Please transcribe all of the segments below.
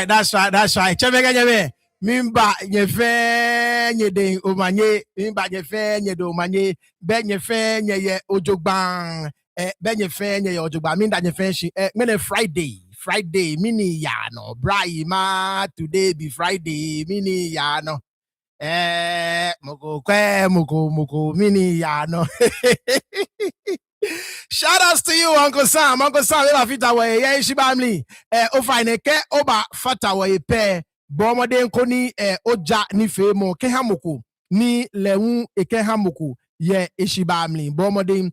That's right. Chebeganyeme. Mimba nyefe nyede omanye. Mimba nyefe nyede omanye. Ben nyefe nye ojogban. Ben nyefe nye ojogban. Minda nyefe shi. Mene Friday mini yano. Braima today be Friday mini yano. Mugo mini yano. Shout outs to you, Uncle Sam. Uncle Sam, eba fita wa ye shibamli. Ofaine ke oba fata wa ye pe. Bomode nkoni oja ni femo ke hamuku ni lewu eke hamuku ye ishibamli. Bomode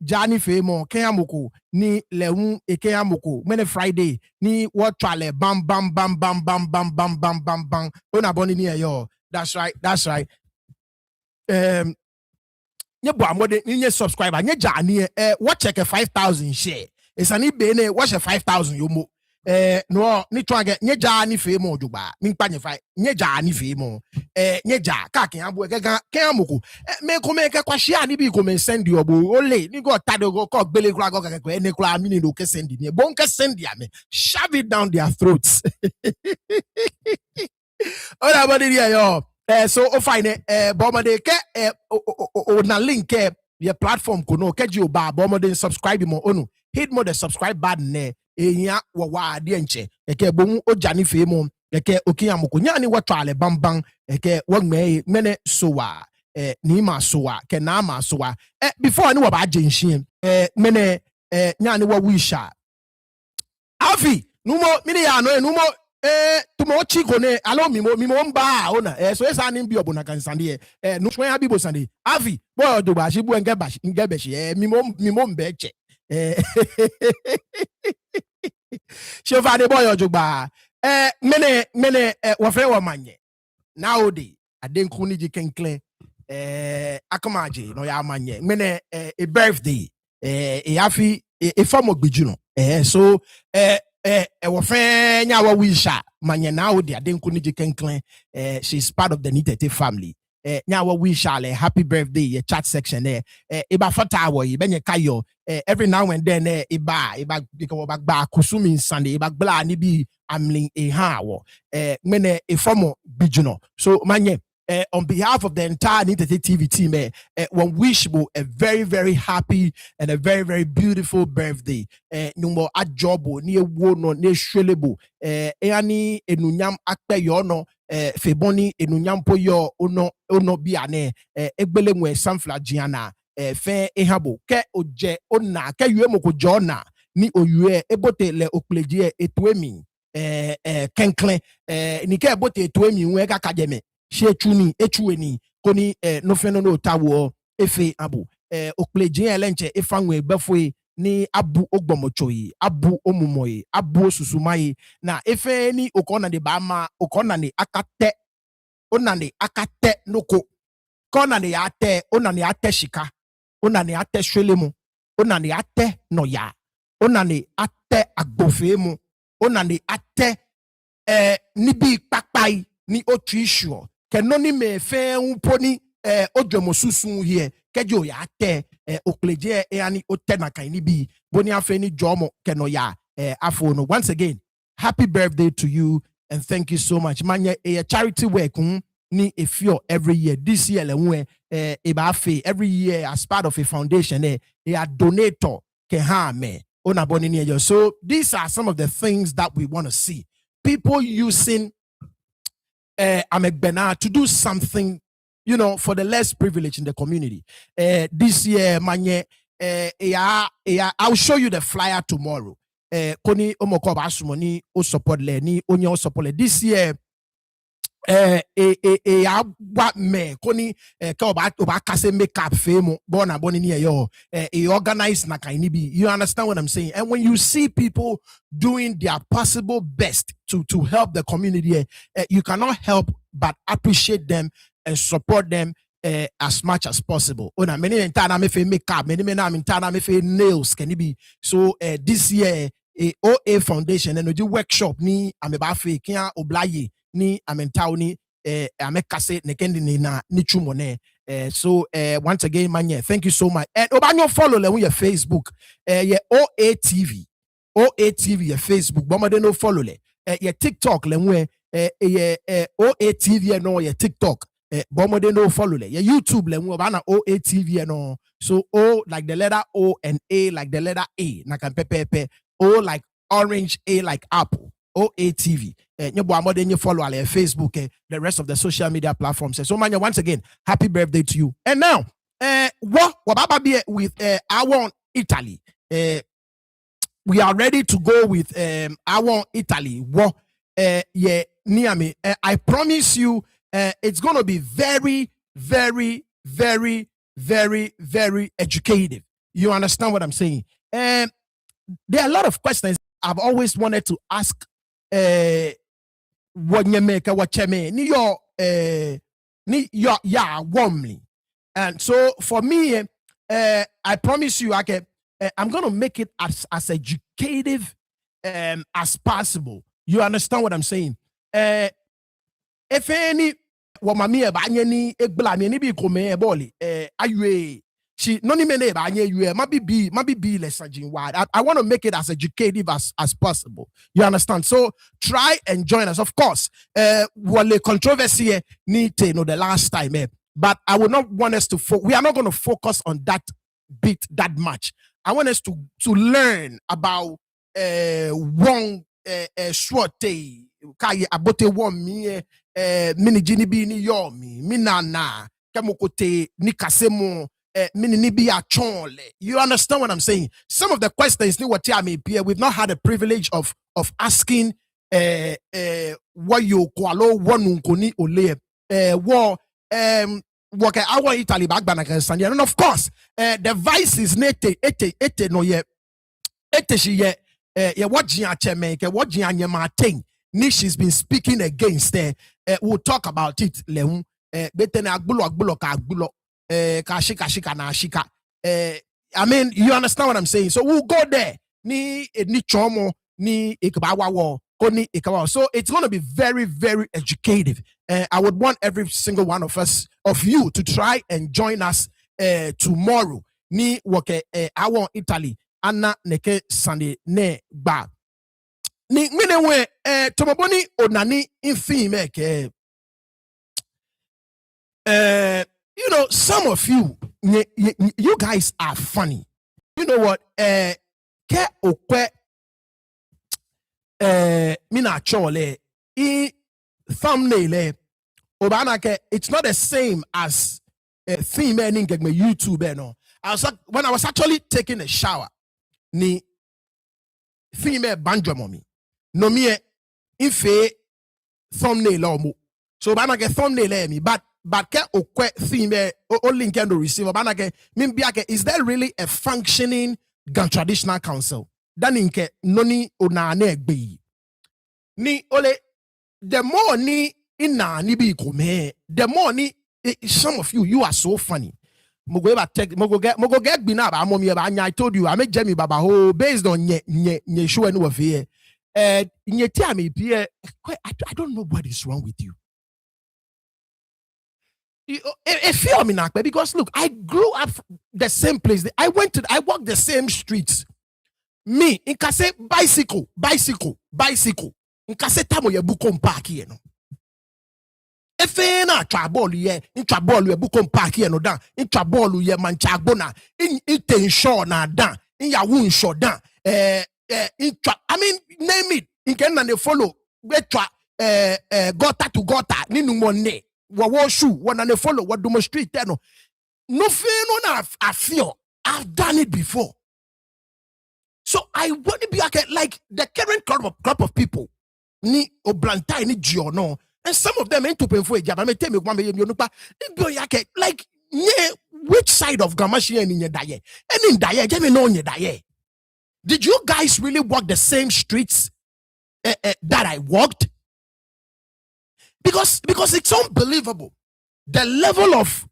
jani femo ke hamuku ni lewu eke hamuku. Mene Friday ni watwale bam bam bam bam bam bam bam bam bam bam. Ona boni ni yo. That's right. Nye bo amode nye subscriber nye jani what check a 5,000 share. It's an ibene watch a 5,000 yomo. No ni twange nye jani fe mo joba. Min pa nye fa nye jani fe mo. Nye ja ka ke ambo ke amoku. Me ko me ke kwa share ni bi ko me send you obo ole ni go tado go ko gbele kura go ke ne kura mi ni do ke send ni. Bon ke send ya me. Shove it down their throats. Ola body there yo. So fine bomode ke na link your platform kono ke ji oba bomode subscribe mo onu hit mo the subscribe button ne ehia wa de nche ke bomu ojani fe mo ke okiyan mo konya ni watwale bambang ke wagme mene sowa ni ma sowa ke na ma sowa before ni wa ba jenhien mene nya ni wa wisha afi numo mini ya no numo tumo chiko ne alo mimo mba ona so esa ni bi obuna kan sande no so ya bibo sande afi boy odoba shi bu ngebe shi mimo mbeche cheva de boy odoba mene wo fe wo manye nowadays adenku ni jikenkle akamaje no ya manye mene a birthday afi e form of bijuno so wo fe nya wa wisha manye now the adenku ni jikenkle she's part of the Nitete family nya wa wisha le happy birthday chat section there iba fata wo yi benye kayo every now and then iba because ba kusumi Sunday iba bla ni bi amlin ha wo mene e form bijuno so manye on behalf of the entire Nitete TV team, one wish you a very, very happy and a very, very beautiful birthday. Numo ajobo ni wono ni shelebo. Eani enunyam akpe yono feboni enunyam po yo ono biane egbele mwe sanfla jiana fe ehabo ke oje ona ke yue moko jona ni oyue ebote le okleje etwemi kenkle ni ke ebote etwemi we ka kajeme shechuni echueni koni no feno no tawo efe abu okleje elenche efanwe befwe ni abu ogbomochoyi abu omumoyi abu susumai na efe ni okona de bama okona ni akate onani akate noko kona ni ate onani ate shika onani ate shwelemu onani ate noya onani ate agbofemu onani ate nibi papai ni otu issue kenoni me fe unponi odwemo susun here kejo ya ate okleje ani otena kaini bi boni afeni jomo kenoya afono. Once again, happy birthday to you and thank you so much. Manye a charity work ni a few every year. This year le ebafe every year as part of a foundation a donator ke ha me ona boni ni yo. So these are some of the things that we want to see. People using Amegbena to do something, you know, for the less privileged in the community. This year, manye, I'll show you the flyer tomorrow. Koni omokoba asumoni o support le ni onye o support le. This year, what me koni ka oba kase makeup femo bona boni ni yo organize na kaini bi. You understand what I'm saying? And when you see people doing their possible best to help the community, you cannot help but appreciate them and support them as much as possible. Ona many entana me fe makeup, many me na entana me fe nails can be. So this year a OA Foundation and do workshop ni ameba fe kia oblaye ni amentaw ni amekase nekendi ni na ni chumone. So once again manye, thank you so much. And obanyo follow le your Facebook OA TV your Facebook bomade no follow le your TikTok lenwe OATV no your TikTok bomode no follow le your YouTube lenwe bana OATV no so O like the letter O and A like the letter A na kan pepe O like orange A like apple OATV nye bomode nye follow ale Facebook the rest of the social media platforms so man once again happy birthday to you and now what baba be with I want Italy we are ready to go with I want Italy. What yeah, near me. I promise you, it's gonna be very, very, very, very, very educative. You understand what I'm saying? There are a lot of questions I've always wanted to ask. What you make what you mean? Ni your warmly. And so for me, I promise you, I'm going to make it as educative as possible. You understand what I'm saying? If any, what my mia banyani egbla me bi kome eboli ayue she no ni mene banye you maybe be less wide. I want to make it as educative as possible. You understand? So try and join us. Of course, wale controversy need to know the last time, but I would not want us to we are not going to focus on that bit that much. I want us to learn about one swote kai abote one mi mini jini bi ni yomi minana kamokote ni kasemo mini ni bi achonle. You understand what I'm saying? Some of the questions ni what I may be we've not had the privilege of asking what you kwalo one unkoni ole work our Italy back banaka and of course the vices nete ete no ye ete she ye watching a cheme ke watching anya martin ni she's been speaking against we'll talk about it leun beten agbulo ka agbulo ka shika na shika I mean you understand what I'm saying so we'll go there ni chomo ni ikabawa koni ikabawa so it's going to be very very educative. I would want every single one of you to try and join us tomorrow. Ni woke I want Italy. Anna neke Sunday ne ba. Ni minewe tomoboni onani infime ke. You know, some of you guys are funny. You know what? Ke okwe mina chole I thumbnail Obanake, it's not the same as a theme ending my YouTube. No, when I was actually taking a shower, ni theme banjo mommy. No me ife thumbnail omo. So banake thumbnail me, but ke okwe theme o link and receive. Banake mimbiake, is there really a functioning Gan traditional council? Daninke noni onane gbe. Ni ole the more ni ina ni bi kome the more ni some of you are so funny mogo get bina ba momi ba anya I told you I make Jemmy baba ho based on nye show any of here nye ti am be I don't know what is wrong with you it feel me now because look I grew up the same place I walked the same streets me in kase bicycle in kase tamo ye bukom park here no efe na twa ball ye ntwa ball ye bukom park here no dan ntwa ball ye mancha agbona in show na dan in ya wun show dan ntwa I mean name it in can na follow we twa gutter to gutter ni nu money wo shoe one na follow what do mo street no fe no na I feel I've done it before so I want to be like the current crop of people ni oblantai ni giono and some of them ain't too painful a job. I may tell me one like yeah, which side of Gamashi and in your diet? And in diet, get me know in your diet. Did you guys really walk the same streets that I walked? Because it's unbelievable. The level of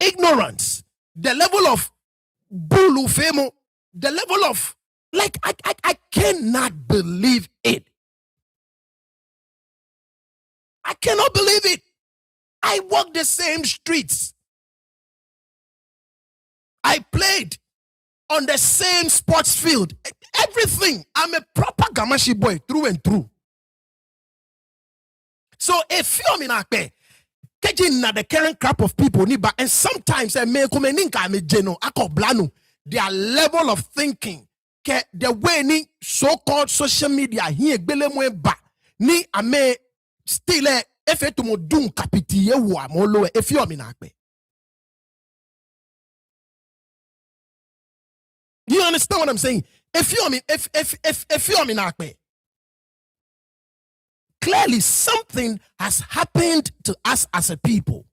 ignorance, the level of bulu femo, the level of like I cannot believe it. I cannot believe it. I walked the same streets. I played on the same sports field. Everything. I'm a proper Gamashi boy through and through. So if you mean akpe, kejin na the current crop of people niba, and sometimes me kumeninka me jeno ako blano their level of thinking, ke the way ni so-called social media here gbele mo ba ni ame still efe to mo dun kapiti ye wa mo lo if you mean akpe. You understand what I'm saying? If you mean akpe. Clearly, something has happened to us as a people.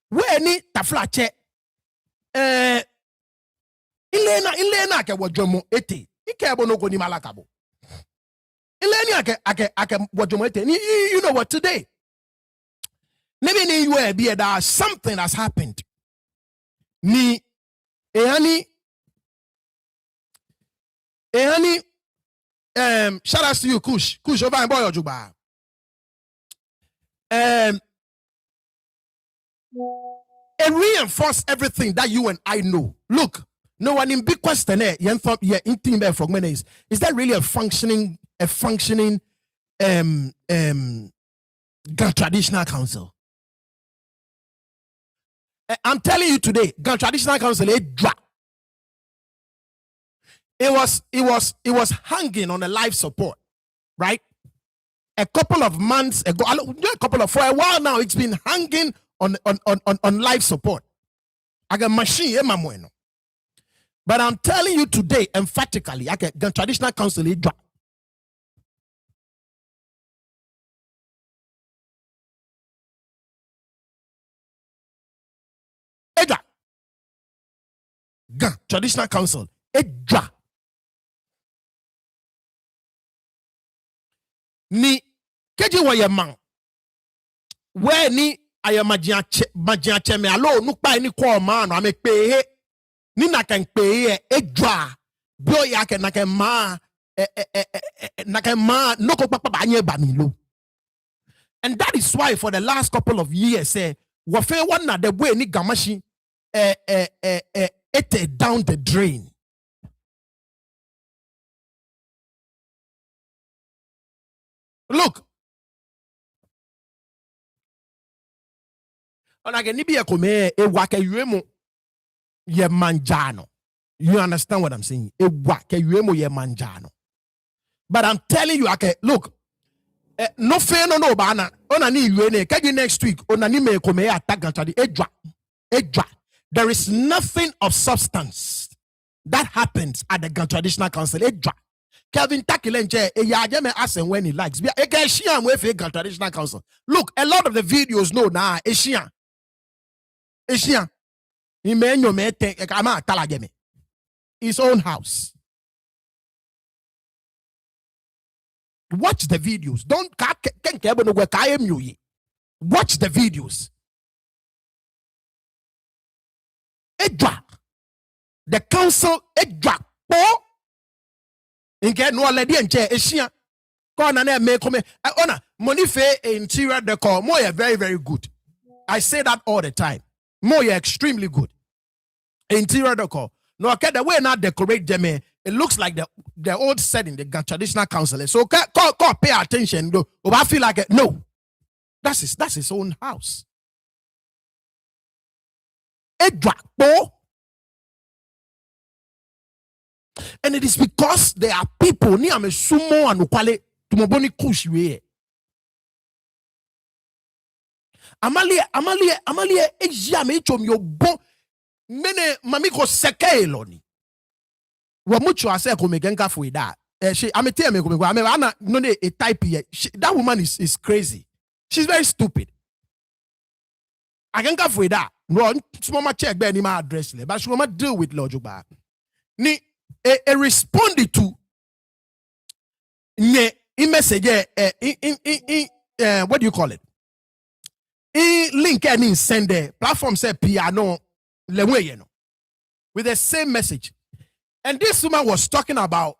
Where ni taflache ilena ke wojomo ete ike bo no go ni malakabo. Ilena ake wojomo ete. You know what, today? Maybe in you be that something has happened. Ni ehani shout out to you, Kush over in Boyo Juba. It reinforce everything that you and I know. Look, no one in big question there. Is that really a functioning traditional council? I'm telling you today, traditional council it was hanging on a life support, right? A couple of months ago, for a while now, it's been hanging on life support. I got machine, but I'm telling you today, emphatically, I get traditional council drop. Traditional council, ni keji wa ye man where ni ayamagia cheme alo nukpa ni kwa ma no ame pe ni na kan pe edwa bio ya ke na kan ma no ko papa ba nye ba mi lo. And that is why for the last couple of years we fe one na the way ni gamashi ate down the drain. Look, on again ni biya kome e wake yuemo ye manjano. You understand what I'm saying? E wake yuemo ye manjano. But I'm telling you, look, no fair no bana. Ona ni yuene kaji next week. Ona ni me kome attack gantadi edwa. There is nothing of substance that happens at the traditional council. Edwa. Kelvin Takilenche, me ask when he likes. Traditional council. Look, a lot of the videos know now. Asian. He may no me take his own house. Watch the videos. Don't watch the videos. The council Inke no already enche Asian. Kona na me come ona money fe interior decor more very very good. I say that all the time. More extremely good. Interior decor. No, okay, the way not decorate them, it looks like the old setting, the traditional council. So call pay attention. Though, I feel like no, that's his own house. And it is because there are people near me sumo and ukwale to moboni kushwe. Amalie ejame chom yo bon mene mamiko seke eloni. Wa mucho ase ko megenka for that. She amete me ko me ana no ne a type here. That woman is crazy. She's very stupid. I can go for that. No, mama check be any my address le, but she mama deal with Lojuba. Ni a responded to ne message what do you call it? Link and send the platform say piano lewe no with the same message. And this woman was talking about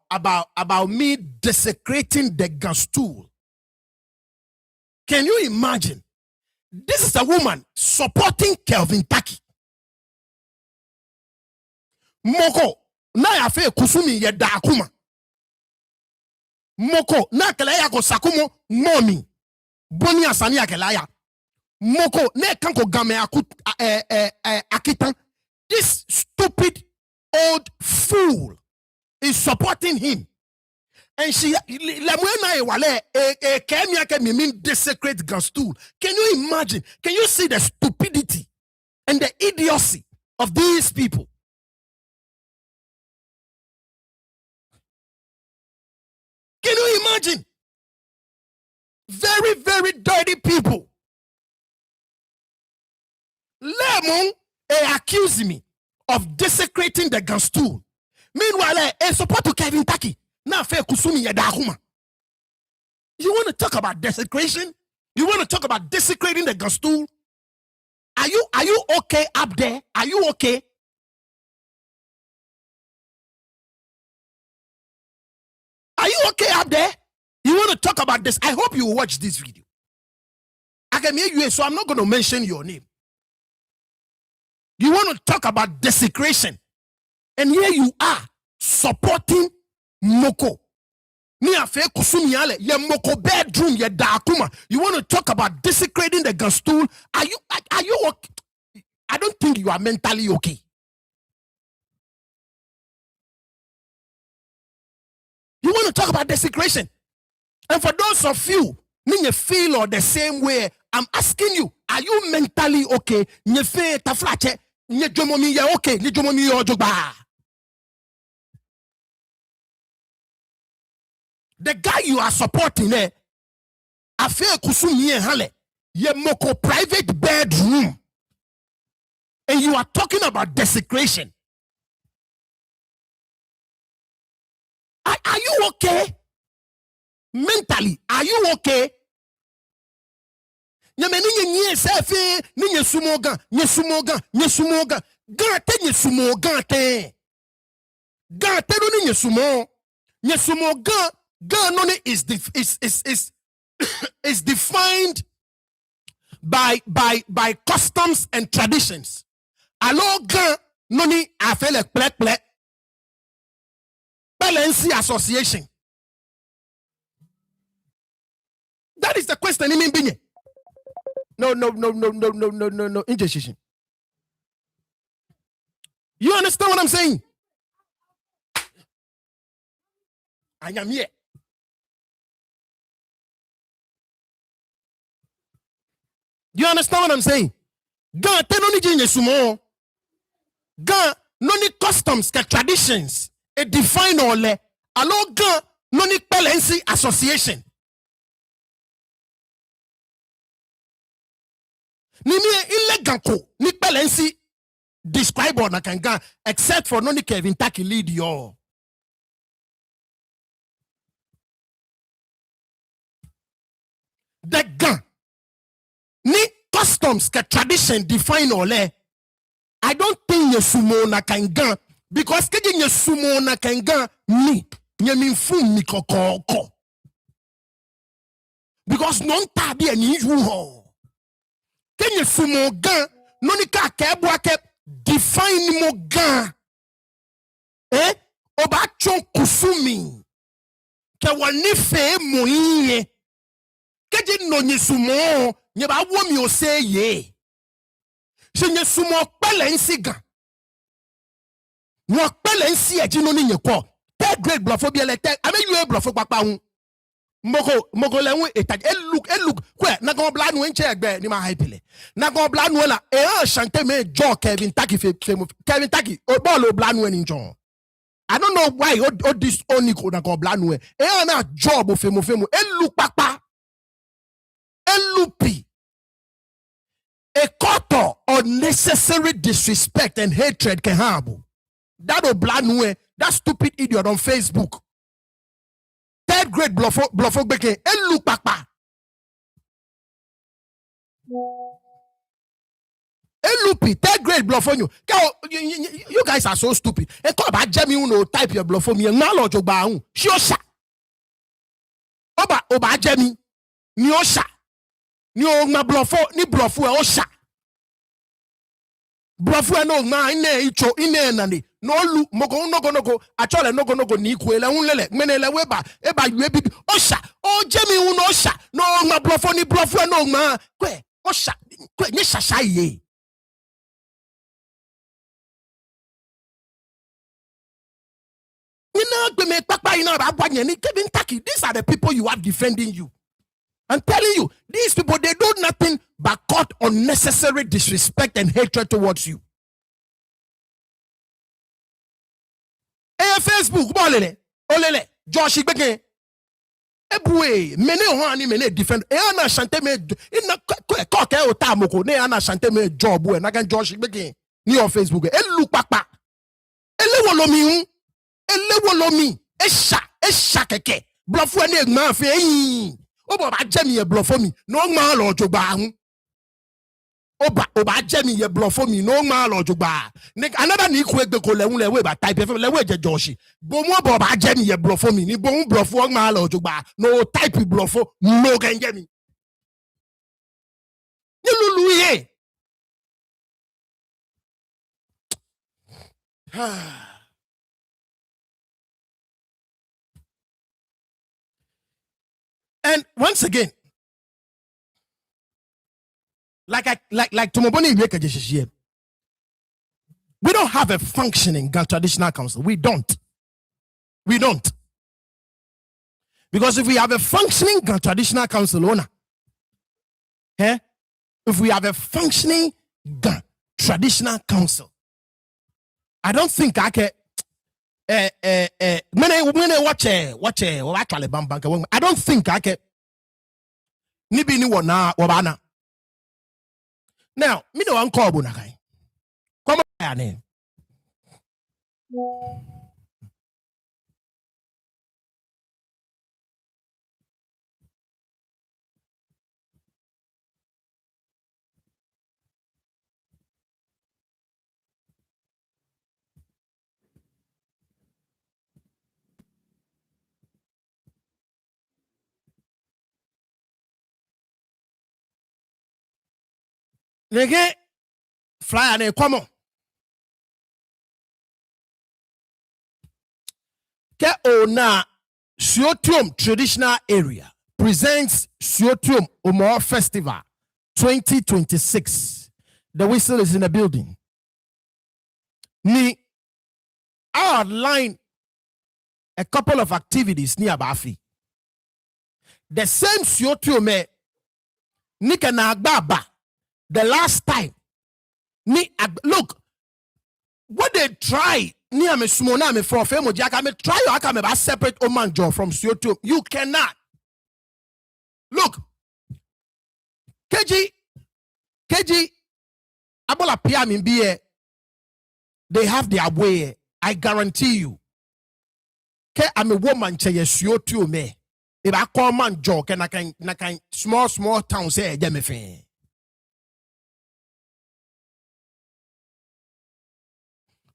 me desecrating the gas tool. Can you imagine? This is a woman supporting Kelvin Taki. Moko na ya fe kusumi ye da akuma. Moko na kele ya ko sakumo momi. boni asani akelaya moko ne kanko game akitan. This stupid old fool is supporting him. And she desecrate gun stool. Can you imagine? Can you see the stupidity and the idiocy of these people? Can you imagine? Very, very dirty people. Lemon accuse me of desecrating the gun stool. Meanwhile, I support to Kevin Taki. Now, Kusumi Yadahuma. You want to talk about desecration? You want to talk about desecrating the gun stool? Are you okay up there? Are you okay? Are you okay up there? You want to talk about this? I hope you watch this video. I can hear you, so I'm not going to mention your name. You want to talk about desecration, and here you are supporting Moko. Ye Moko bedroom, ye Dakuma. You want to talk about desecrating the gun stool? Are you okay? I don't think you are mentally okay. You want to talk about desecration? And for those of you who feel or the same way, I'm asking you, are you mentally okay? The guy you are supporting, Moko private bedroom, and you are talking about desecration. Are you okay? Mentally, are you okay? Sumoga. Gante nye sumo gante. Gante no nye sumo. Nye sumo gan no is is defined by customs and traditions. Alo gan no ni afele plek. Balenci Association. That is the question. No. Injustice. You understand what I'm saying? I am here. You understand what I'm saying? God, te no ni jinye sumo. God, no ni customs, ke traditions. It define all. Alors, God, no ni Balenci Association. Ni illegal ni Balenci describe on a except for no Kevin Taki lead yo. The gun ni customs ke tradition define all. I don't think you sumo na kangan because keje you sumo na kangan ni min fun mi kokoko because non tabi ani you Kenye sumo gan nonika kebwa ke define mo gan oba chon kusumi ke wani fe mo yin keje no nye sumo nye ba wo mi o se ye se nye sumo Balenci gan wo Balenci e ji no ni nye ko third grade blophobia le te ame you blopho papa hu Moko lewu etaj look kwe na gon bla nu enche egbe ni ma hypele na gon bla nu la chante me John Kevin Taki Kevin Taki o ball o bla nu ni John. I don't know why o this only ko na gon bla nu na job o femo look papa lupi a quarter unnecessary disrespect and hatred can happen. That o bla nu that stupid idiot on Facebook. Third grade bluffo beke look papa. Lupi, third grade bluffo you. You guys are so stupid. E ko ba jemi uno type your bluffo mi na lo jogba hun. Shiosha. Oba jemi ni osha. Ni o ma bluffo ni bluffo e osha. Bluffo no ma ine icho ine nani. no lu moko no go achole no go ni ku ele unlele menele weba eba yue bibi osha o jemi unu osha no ma blofo ni blofo no ma kwe osha kwe ni shasha ye these are the people you have defending you. I'm telling you, these people, they do nothing but cause unnecessary disrespect and hatred towards you. Facebook, olele, Josh Ibeke, Ebue, many defend. Ana chante me in na koke otamoko. Ne ana chante me job we. Nagan Josh Ibeke ni on Facebook. Elu papa, ele wolomi, esha keke. Bluff when they man fe. Oba jemi ye bluff for me. No man lo joba. Oba jemi ye bluff for me. No man lo joba. Another ni kwe de ko le we ba type le we je Joshi. Bomo oba jemi ye bluff for me. Ni bon bluff for man lo joba. No type bluff for no can jemi. Ni lulu ye. And once again, like Tomoboni Weka, we don't have a functioning Ghana Traditional Council. We don't. Because if we have a functioning Ghana Traditional Council owner, if we have a functioning Ghana Traditional Council, I don't think I can. I don't think I can. Nibi ni wana wabana. Now, me no uncle bunakai. Come on, Nege fly and come on. Ke ona Siotium Traditional Area presents Siotium Omo Festival 2026. The whistle is in the building. Ni outline a couple of activities near Bafi. The same Siotium Nika na Agbaba. The last time, look, what they try near me smona me for femo jaka me try you aka me ba separate Omanjor from CO2. You cannot. Look, KG, Abola Pia Mimbiye, they have their way. I guarantee you. Ke I'm a woman che CO2 me. If I call Omanjor, can I can small town say me fin.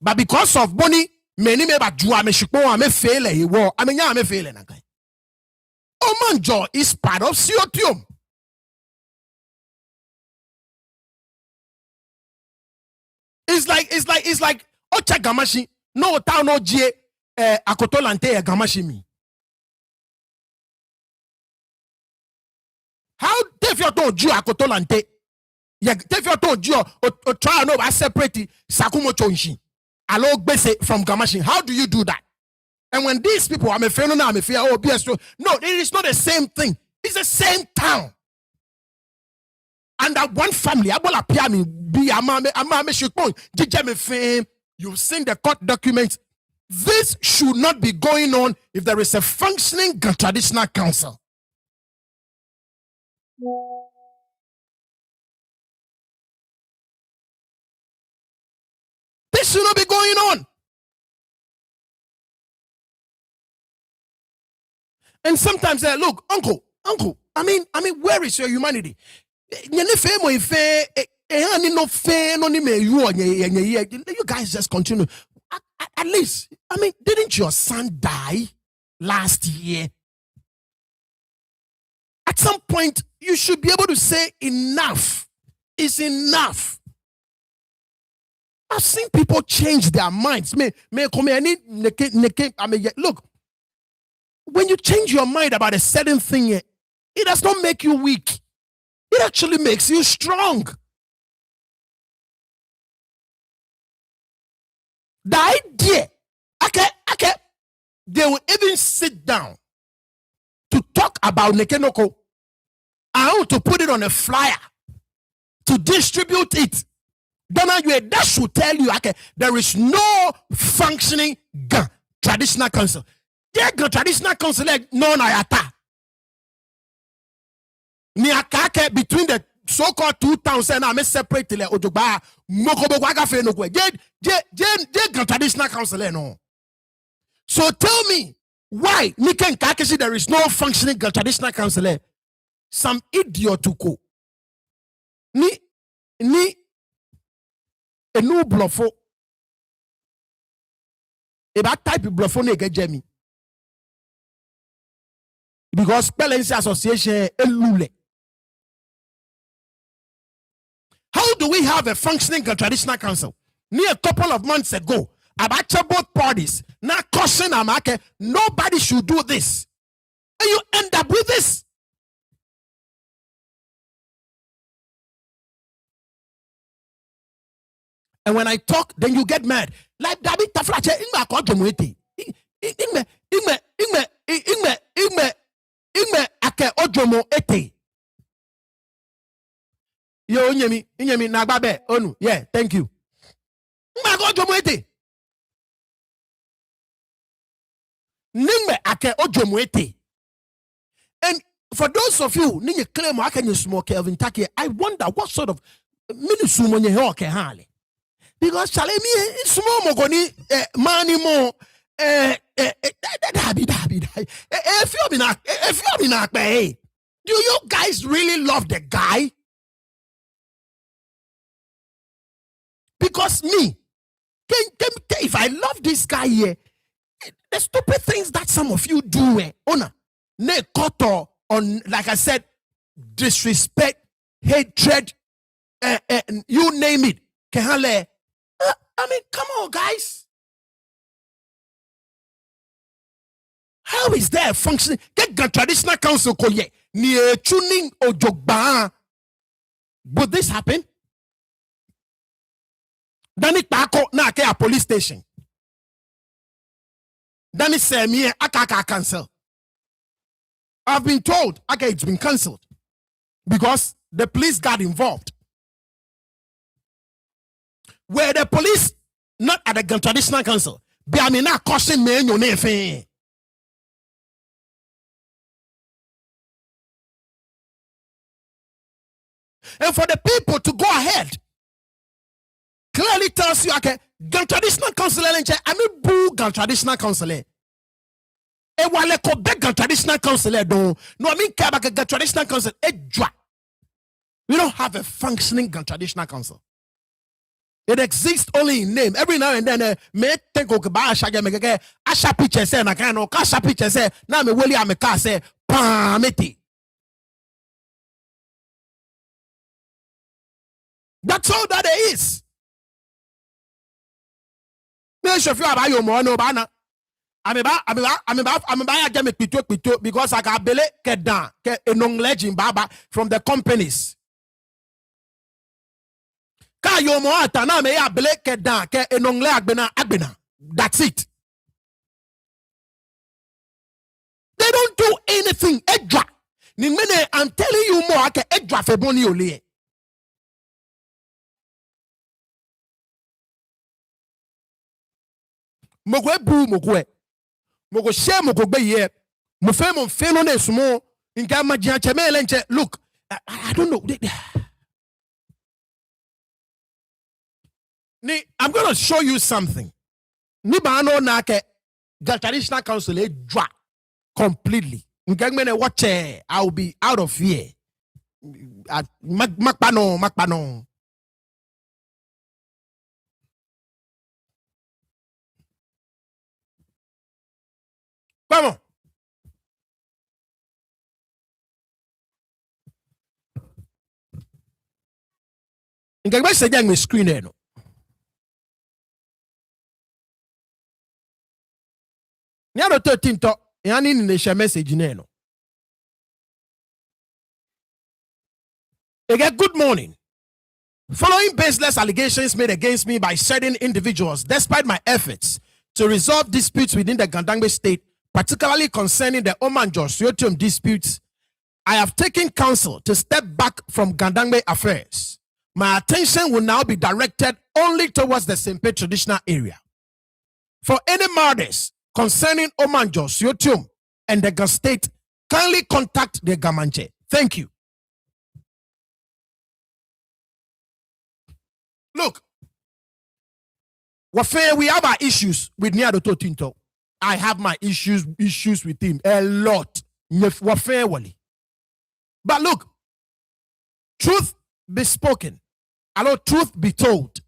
But because of money, many me ba jua me shikpo me fail e wo. I mean, me fail na kai. Omanjor is part of CO2. It's like Ocha Gamashi. No town no J Akotolante Gamashi me. How if you don't Jew Akotolante? Yeah, if you don't Jew or try no separate Sakumo Chonshi. Allo Bese from Gamashi. How do you do that? And when these people, I'm a fan now, I'm a fear, oh, BS. No, it is not the same thing. It's the same town. And that one family, Abola Piami, be Amame Shukon, Jijame fame. You've seen the court documents. This should not be going on if there is a functioning traditional council. This should not be going on. And sometimes they look, uncle. I mean, where is your humanity? You guys just continue. At least, I mean, didn't your son die last year? At some point, you should be able to say enough is enough. I've seen people change their minds. Look, when you change your mind about a certain thing, it does not make you weak. It actually makes you strong. The idea, okay, they will even sit down to talk about Nekenoko. I want to put it on a flyer to distribute it. That should tell you, okay, there is no functioning traditional council. There traditional council like non-ayata. Niakake between the so-called 2 towns and I'm separate le Ojogba Mokoboga fe no kwe. Je traditional council no. So tell me why Niken Kakeshi there is no functioning traditional council. Some idiot to go. Ni a new bluffo. About type of bluffo ne get Jamie. Because Spelling Association elule. How do we have a functioning traditional council? Near a couple of months ago, about both parties, now caution Amake, nobody should do this. And you end up with this. And when I talk, then you get mad. Like David Taflache, Ingma Kojomuete. Ingme ake ojomo ete. Yo, Inyemi, Nagbabe, Onu. Yeah, thank you. Ingme ojomo ete. Ningme ake ojomo ete. And for those of you, Ninge claim I can smoke Kelvin Taki, I wonder what sort of minisumo nye hoke hale. Because Chalemi small mogoni money more if you do you guys really love the guy? Because me, if I love this guy here, the stupid things that some of you do, honor, ne koto on, like I said, disrespect, hatred, you name it. Kehale. I mean, come on, guys. How is there a functioning? Get the traditional council koye near tuning ojogba. Would this happen? Dani Pako na ke a police station. Dani Semie akaka cancel. I've been told, okay, it's been cancelled because the police got involved. Where the police not at the traditional council, be I mean not caution me your name. And for the people to go ahead, clearly tells you, okay, traditional council, I mean, boo traditional council. E wale ko beg traditional council do no I mean care about traditional council. We don't have a functioning traditional council. It exists only in name. Every now and then, me think okay, ba asha me keke asha picture say na kind of asha picture say na me woli ameka say pameti. That's all that it is. Me sure you about your money no bana. I'm about to get me because I got bele ke dan ke enong legend baba from the companies. Ka yo mo ata na me ya bele ke dan ke enong le agbena. That's it. They don't do anything. Edra. I'm telling you more. Ke edra fe boni ole. Mogwe bu mogwe. Mogo share mogo be ye. Mo fe mon fe no ne sumo. Inka magia cheme lenche. Look, I don't know. I'm going to show you something. Ni ba no na ke traditional council e dwa completely. Ngangmene watch I'll be out of here. Makpano. Vamos. Ngangmene se jang me screen no. Niano 13 to yani ni share message neno. Again, good morning. Following baseless allegations made against me by certain individuals, despite my efforts to resolve disputes within the Gandangbe state, particularly concerning the Omanjor disputes, I have taken counsel to step back from Gandangbe affairs. My attention will now be directed only towards the Sempe traditional area. For any matters concerning Omanjor and the Gan state, kindly contact the Gamanche. Thank you. Look, we have our issues with Niadoto Tinto. I have my issues with him a lot. But look, truth be spoken, allow truth be told.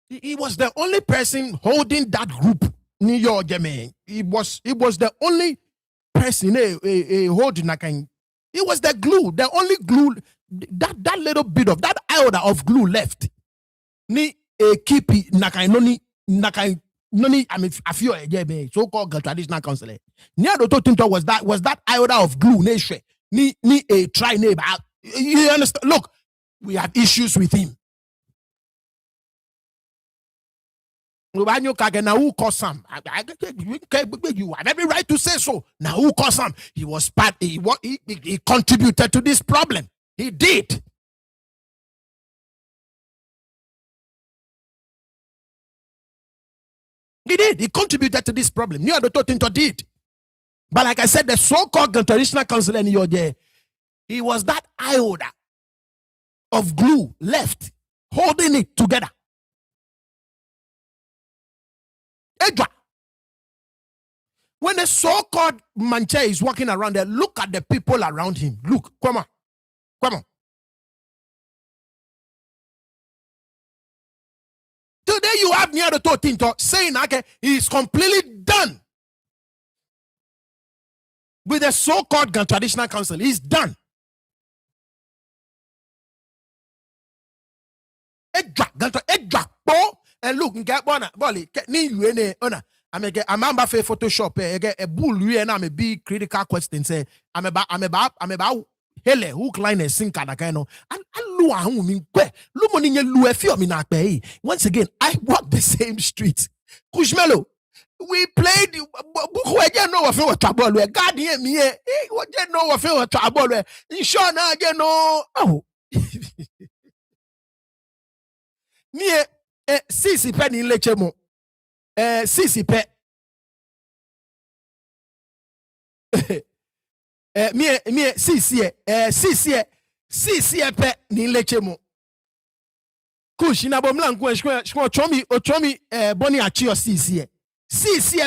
He was the only person holding that group. New York, man. He was the only person holding that kind. It was the glue, the only glue. That little bit of that iota of glue left. Ni kipi nakai noni I mean a few so-called traditional counselor. Near the Tinto was that iota of glue ni a try neighbor. You understand? Look, we have issues with him. You have every right to say so. Now who caused him? He was part. He contributed to this problem. He did. He did. He contributed to this problem. You are the Totinto did. But like I said, the so-called traditional counselor in your day, he was that iota of glue left, holding it together. Edra. When the so-called Manche is walking around there, look at the people around him. Look, come on. Today you have near the Totinto saying okay, he is completely done with the so-called traditional council. He's done. And look, get one boli ni you ona. I'm about Photoshop. A bull you and I'm a big critical question. Say I'm about hele hook line and sink and kind of and once again I walk the same street. Kushmelo, we played who know of what trouble where God hear me what you know of what trouble where you sure now you know oh me sisi pe ni lechemo sisi pe me sisi pe ni lechemo kush na bomla nko shko chomi boni achi o sisi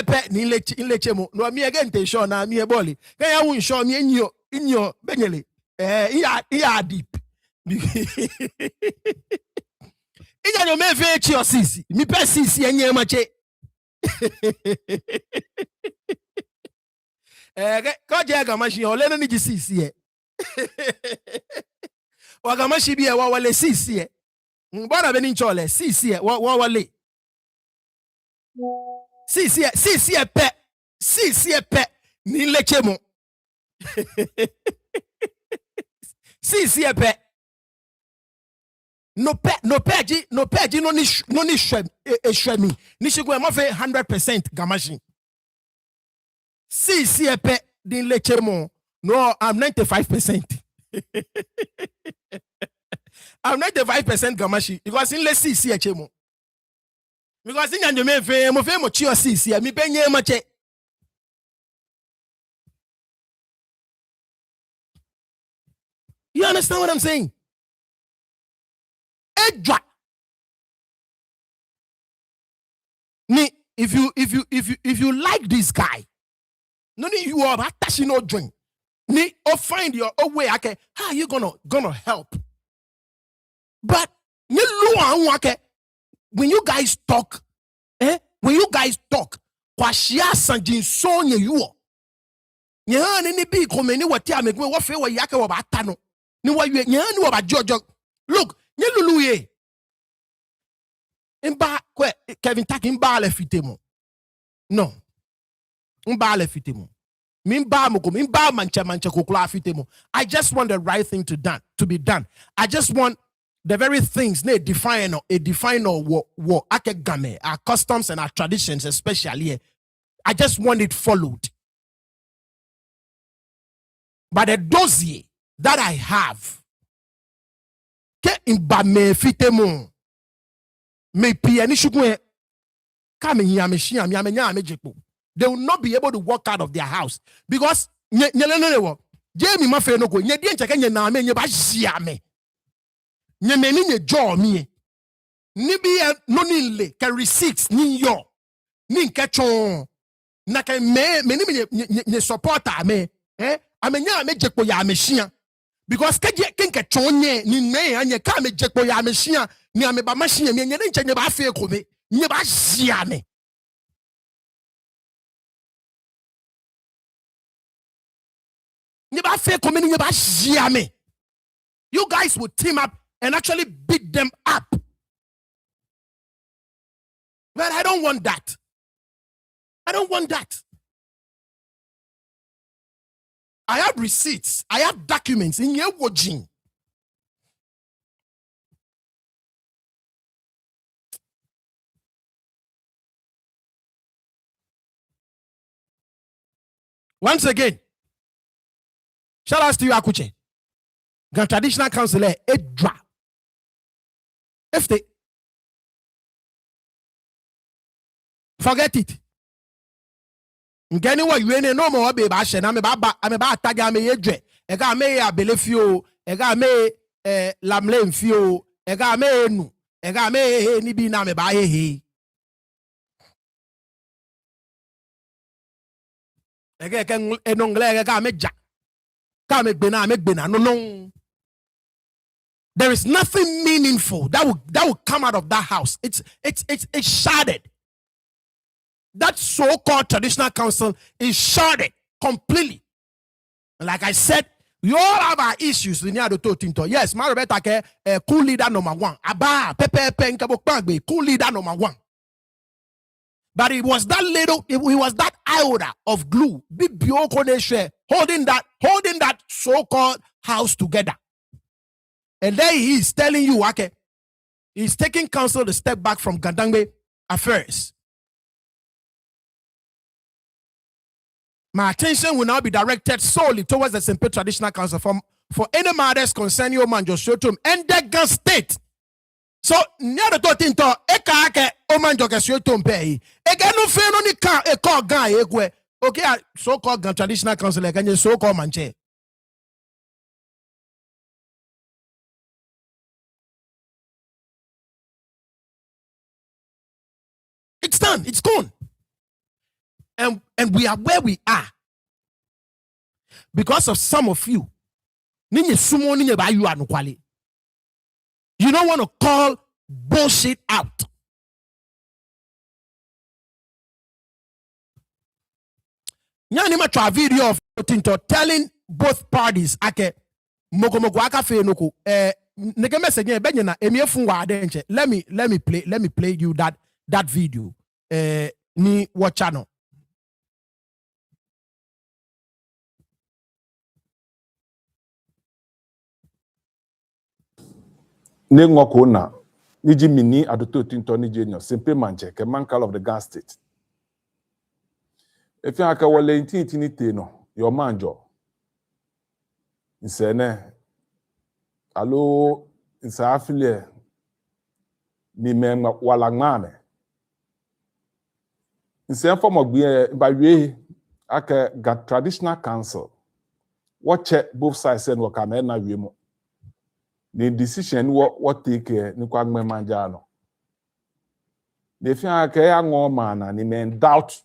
pe ni lechemo no me again te show na me boli kan ya won show me inyo benyele iya deep ija no me fe chi o sisi mi pe sisi enye mache ko je ga mashi o le no ni ji sisi wa ga mashi bi e wa wale sisi mbona be ni nchole sisi wa wale sisi pe ni lechemo sisi pe no peji no ni shwemi ni shigwe mo fe 100% gamashi sisi pe ni lechemo no I'm 95%. I'm 95% gamashi because in let's see chemo. Because in your me mo fe mo chi o see mi benye mache. You understand what I'm saying? Edra. Me if you like this guy, no need you are attaching no drink. Me or find your own way. Okay, how are you gonna help? But when you guys talk, kwashia sanjin sonye you. Nya ni bi komeni wati amegwe wo fe wo yake wo ba tano. Ni wa nya ni wo ba jojo. Look, nye lulu ye. Imba Kevin Tak imba le fitemo. No. Mbale fitemo. Mimba mancha kokula fitemo. I just want the right thing to be done. I just want the very things ne define what akegame, our customs and our traditions, especially. I just want it followed. But the dossier that I have, ke imba me fitemo, me piani shukwe, kame nyameshia, nyamejeko. They will not be able to walk out of their house because Jamie Mafe no go nye di encheke nye na me nye ba jia me nye me ni nye jaw me ni bi no ni le ke receipts ni yo ni nke chon na ke me ni nye supporter me amenya me jekpo ya me hia because ke nke chon nye ni me anye ka me jekpo ya me hia ni ame ba ma hia me nye nche nye ba fe ko me nye ba jia me. You guys would team up and actually beat them up. But I don't want that. I don't want that. I have receipts. I have documents in your watching. Once again, shout out to you, Akuche. The traditional councillor, Edra. If they forget it. Ngani wa yuene no mo be ba she na me ba ataga me yedwe. E ga me ya belefio, e ga me lamle mfio, e ga me enu, e ga me he ni bi na me ba he. E ga ke enongle e ga me ja. Ka me gbena no. There is nothing meaningful that will come out of that house. It's sharded. That so-called traditional council is sharded completely. And like I said, we all have our issues. Yes, Marabeta cool leader number one. Aba pepe cool leader number one. But it was that iota of glue, holding that so-called house together. And then he is telling you, okay, he's taking counsel to step back from Gandangbe affairs. My attention will now be directed solely towards the Simple Traditional Council for any matters concerning Omanjor and the Gun State. So, near the Totinto, Eka Omanjor Shotum Pay. Again, no fair no ni ka a call guy, okay, so-called Traditional Council, like any so-called manche. It's done. It's gone. And we are where we are because of some of you. You don't want to call bullshit out. Nyanima try video of Tinto telling both parties ake mokomoko aka fe noko neke message benyana emiefu wa adenche. Let me play you that video. Ni what channel? Ne ngokona niji mini adoto tinto ni junior simple manche ke mankal of the Gun State. If you aka wale intinite no your Omanjor nsene alo nsa afile ni mema wala ngame nse form ogbe ba we aka got traditional council what check both sides and what come na we mo the decision what take ni kwa ngme manja no the fi aka ya ngoma na ni men doubt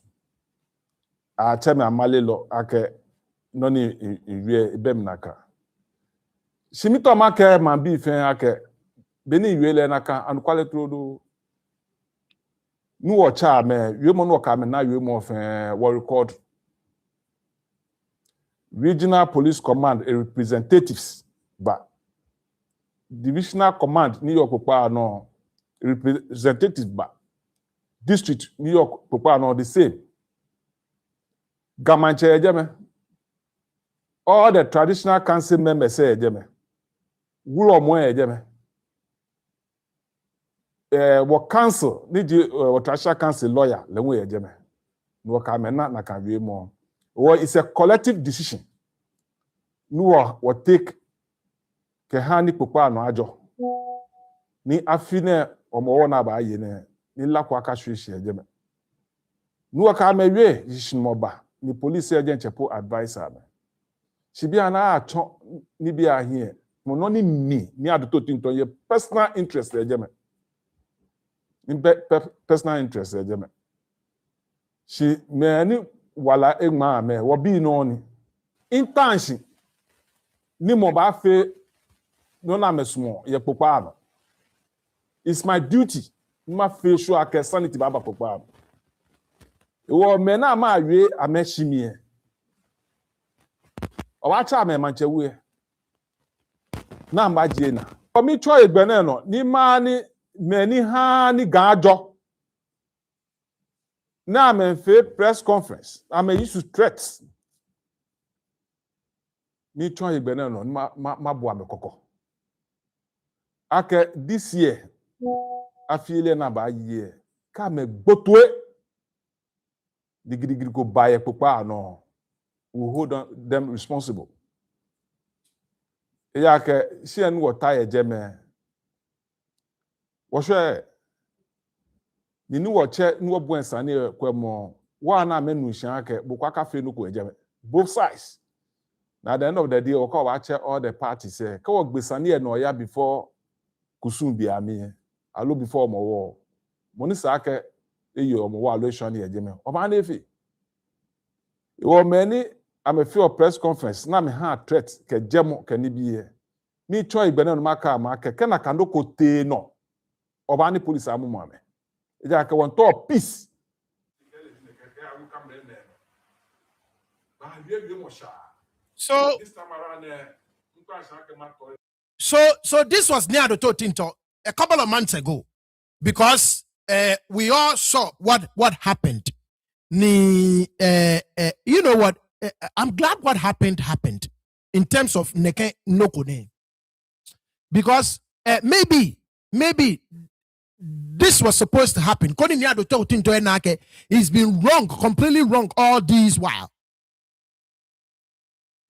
a tell amalelo aka no ni iwe ebem naka simito maka man bi fi aka beni iwe le naka an quality do nu wo cha me we mo no ka me na we mo fe what record regional police command representatives but divisional command New York Popa no representative ba district New York Popa no the same Gamanche ejeme. All the traditional council members say ejeme. Wulo mo ejeme. What council need you what traditional council lawyer lewe ejeme. No kamena na kan wie mo. It's a collective decision. No what take ke hani popa no ajo. Ni afine omo na ba ye ne ni lakwa aka hwehwe ejeme. No ka mewe decision mo ba. Ni police agent chepo advisor me. Shibia na acho ni bia here. Mo no ni me ni adoto tinto ye personal interest ejeme. In personal interest ejeme. She me ni wala egma me wo bi no ni. Intention ni mo ba fe no na mesumo ye popa no. It's my duty. Ma fe sure ake sanity baba popa. Wo me na ma awie amehimie. O wa cha me manche we. Na mba je na. O mi cho egbene no ni ma ni me ni ha ni gajo. Na me fe press conference. I used to threats. Mi cho egbene no ma bo amekoko. Ake this year afile na ba year ka me gbotwe digirigiri go buy a popa no we hold them responsible. Ya ke si enu wota ye jeme wo hwe ni wo che ni wo buen sane kwemo wa na menu hyan ke bokwa cafe no ko jeme both sides. Na at the end of the day we call wa che all the parties say ka wo gbesane no ya before kusum bi ami alo before mo wo money sa ke eyo mo wa lo hyan ye jeme o ba na efi wo many I'm a few press conference na me ha threat ke jemo ke ni biye mi cho igbene no maka ke na kando kote no oba ni police amumu ame eja ke won to peace so this was near the Totinto a couple of months ago because we all saw what happened. You know what? I'm glad what happened in terms of Neke Nokone. Because maybe this was supposed to happen. He's been wrong, completely wrong all these while.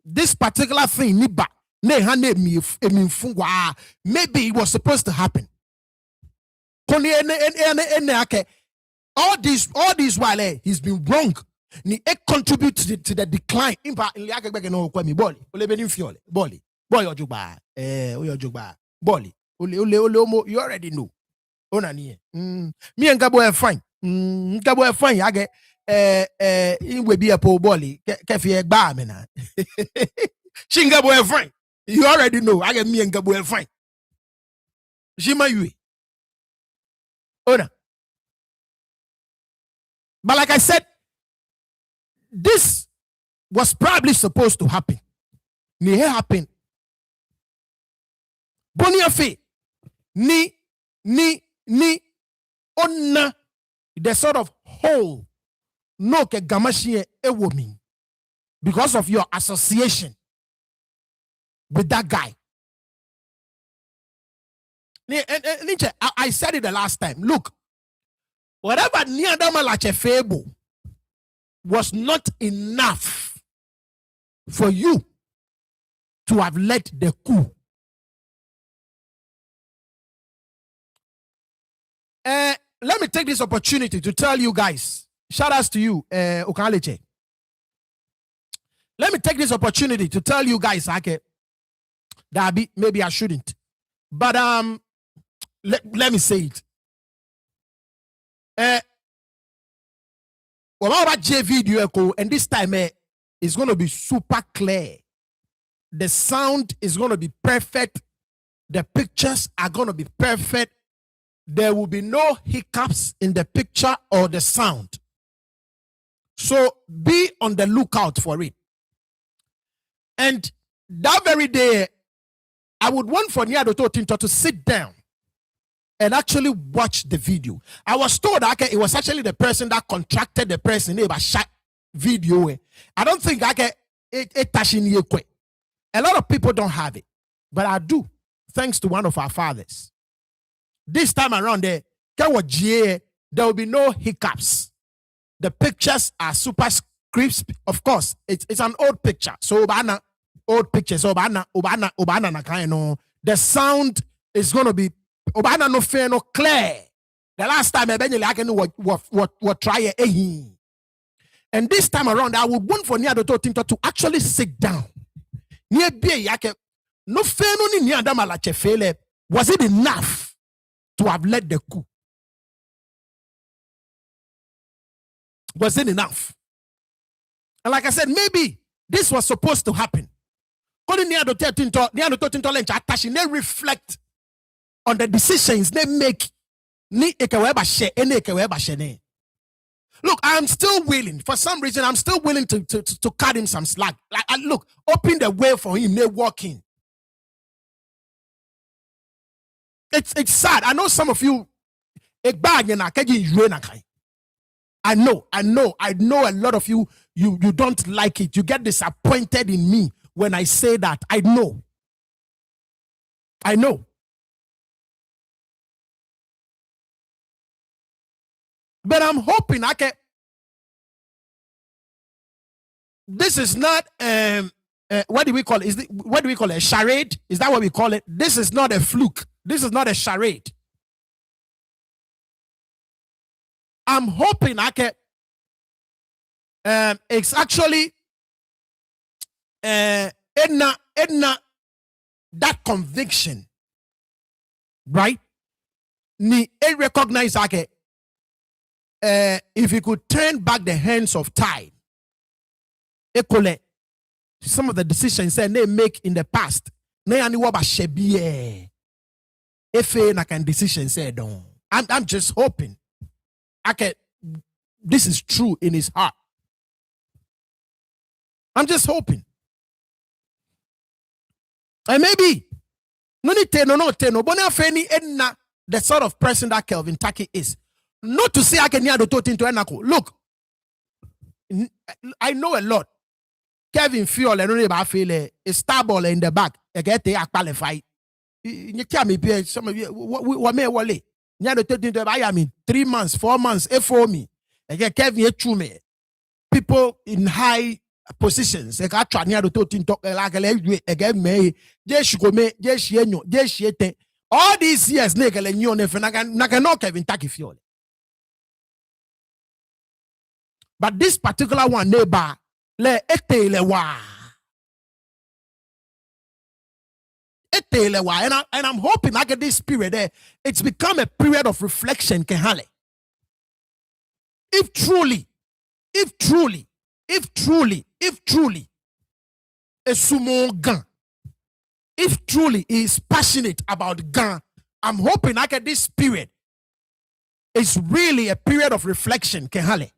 This particular thing, maybe it was supposed to happen. All these while he's been wrong. It contributes to the decline. You already know. Me and Gabo are fine. Gabo are fine. I get it will be a poor bolly. Cafe barmena. Shingabo are fine. You already know. I get me and Gabo are fine. Shima you. Ona. But like I said, this was probably supposed to happen. Ni happen. Boniafe. Ni onna the sort of hole no ke gamashie ewomi because of your association with that guy. I said it the last time. Look, whatever Niadama Lachefebo was not enough for you to have led the coup. Let me take this opportunity to tell you guys, shout outs to you, Okaleche. Let me take this opportunity to tell you guys, okay, that maybe I shouldn't. But let me say it. About J video echo, and this time it's going to be super clear. The sound is going to be perfect. The pictures are going to be perfect. There will be no hiccups in the picture or the sound. So be on the lookout for it. And that very day, I would want for Niadoto Tinto to sit down and actually watch the video. I was told that it was actually the person that contracted the person. video. I don't think I can touch in you quick. A lot of people don't have it, but I do, thanks to one of our fathers. This time around, there will be no hiccups. The pictures are super crisp. Of course, it's an old picture. So old picture. So the sound is gonna be no fair, no clear. The last time I can what try it. And this time around, I would want for Niadoto Tinto to actually sit down. Near be yake no fair no ni Niadama la chefele. Was it enough to have led the coup? Was it enough? And like I said, maybe this was supposed to happen. Only Niadoto Tinto lench attaching they reflect on the decisions they make. Ni ekeweba she ene ekeweba shene. Look, I'm still willing. For some reason, I'm still willing to cut him some slack. Like, look, open the way for him. They walk in. It's sad. I know some of you. I know a lot of you don't like it. You get disappointed in me when I say that. I know. But I'm hoping this is not what do we call it? What do we call it? A charade? Is that what we call it? This is not a fluke. This is not a charade. I'm hoping it's actually Edna that conviction, right? Ni recognize if you could turn back the hands of time, some of the decisions that they make in the past, I'm just hoping this is true in his heart. I'm just hoping. And maybe the sort of person that Kelvin Taki is. Not to say I can hear the talking to Enako. Look, I know a lot. Kevin Fiol and only feel a star ball in the back. I get they qualify. You tell me, some of you, what may wale? Near the talking to I mean 3 months, 4 months, for me. I get Kevin Chume. People in high positions. I got try near the talking talk like again me. Just go me, just yenyo, just yete. All these years, nigga, and you never Kevin Taki Fiol. But this particular one, neighbor, and I'm hoping I get this period there. It's become a period of reflection, Kehale. If truly, a sumo gun, if truly he is passionate about gun, I'm hoping I get this period. It's really a period of reflection, Kehale.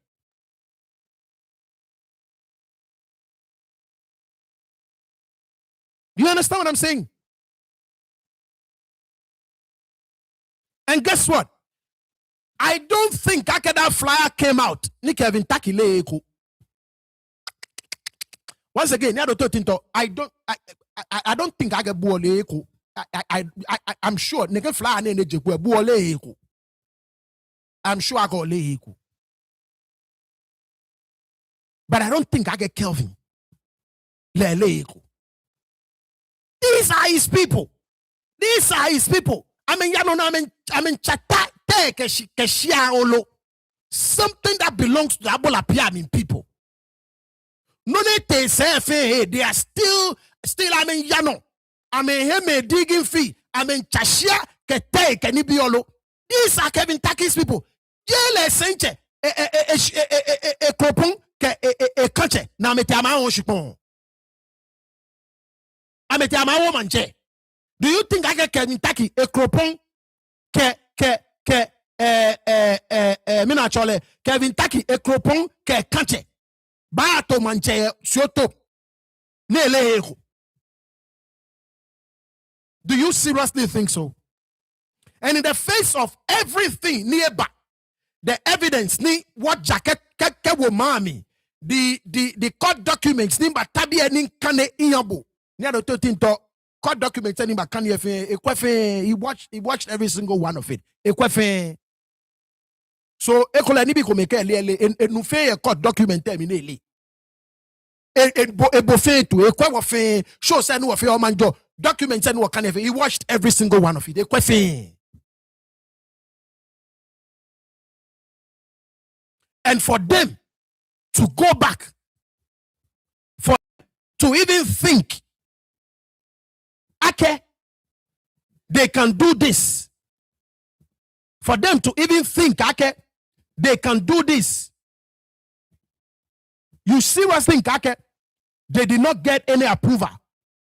You understand what I'm saying? And guess what? I don't think that flyer came out. Kevin Taki Leeko. Once again, I don't think I get Buoleko. I'm sure Nika flyer name Buoleko. I'm sure I got Leeko. But I don't think I get Kelvin Leeko. These are his people. I mean, chata olo. Something that belongs to the Abolapiam people. No, they are still. I mean, him digging fee. I mean, chashia kete kenibiolo. These are Kevin Taki's people. Jele senche kopon ke kanche na metama on shipon. Do you think I get Kevin Taki a cropon minachole Kevin Taki a cropon ke kanche bato manche shoto nele? Do you seriously think so? And in the face of everything nearby, the evidence ni what jacket kewo mami the court documents nimba tabi enin kane iyabo. Near the 13th court documents nimba kane ekwefe. He watched every single one of it. Ekwefe. So ekola nibi komeke le nous fait court document terminé. Ebofe to ekwefe show say no of Omanjor documents and what can he watched every single one of it. Ekwefe. And for them to go back, for to even think, okay, they can do this. For them to even think, okay, they can do this. You seriously think, okay, they did not get any approval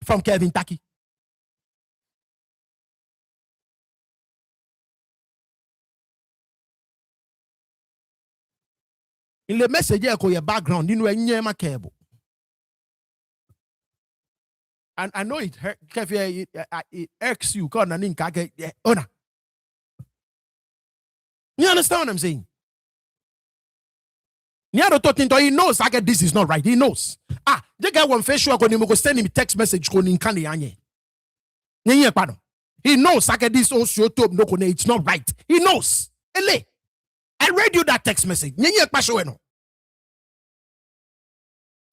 from Kevin Taki. In the message, your background, you know, cable. And I know it hurt, it irks you. You understand what I'm saying? He knows this is not right. He knows. The guy won't face sure go send him text message. He knows this also it's not right. He knows. I read you that text message.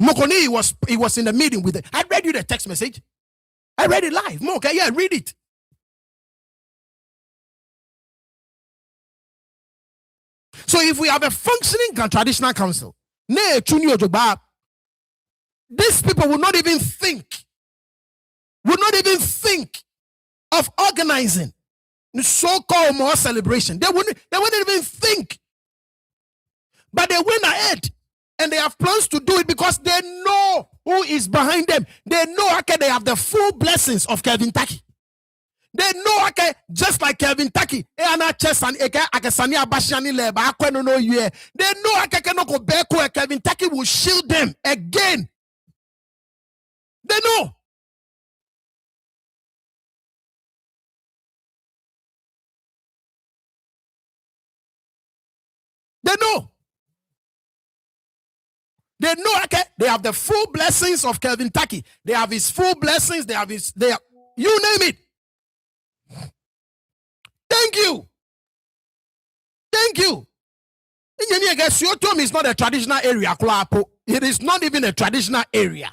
Mokoni was in the meeting with it. I read you the text message. I read it live. Okay, yeah, read it. So if we have a functioning traditional council, these people will not even think of organizing the so-called more celebration. They wouldn't even think. But they went ahead and they have plans to do it because they know who is behind them. They know they have the full blessings of Kevin Taki. They know just like Kevin Taki, they know Kevin Taki will shield them again. They know. They know. They know they have the full blessings of Kevin Taki. They have his full blessings. You name it. Thank you. Siotom is not a traditional area. It is not even a traditional area.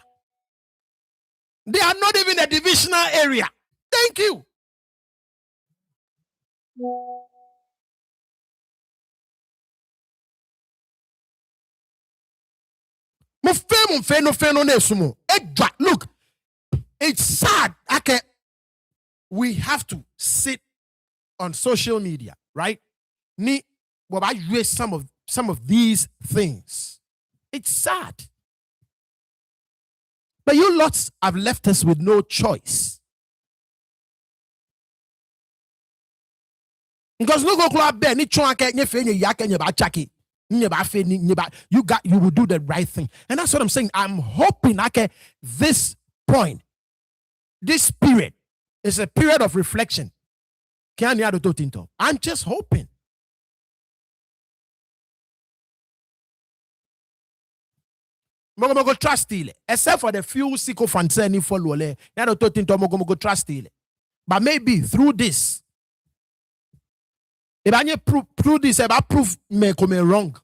They are not even a divisional area. Thank you. Look, it's sad. We have to sit on social media, right? I use some of these things. It's sad. But you lots have left us with no choice. Because no go club there, you will do the right thing. And that's what I'm saying. I'm hoping this point, this period is a period of reflection. I'm just hoping. Mogo trust it, except for the few sycophants and follow le. Mogo trust it. But maybe through this, if I prove this, if I prove me come wrong.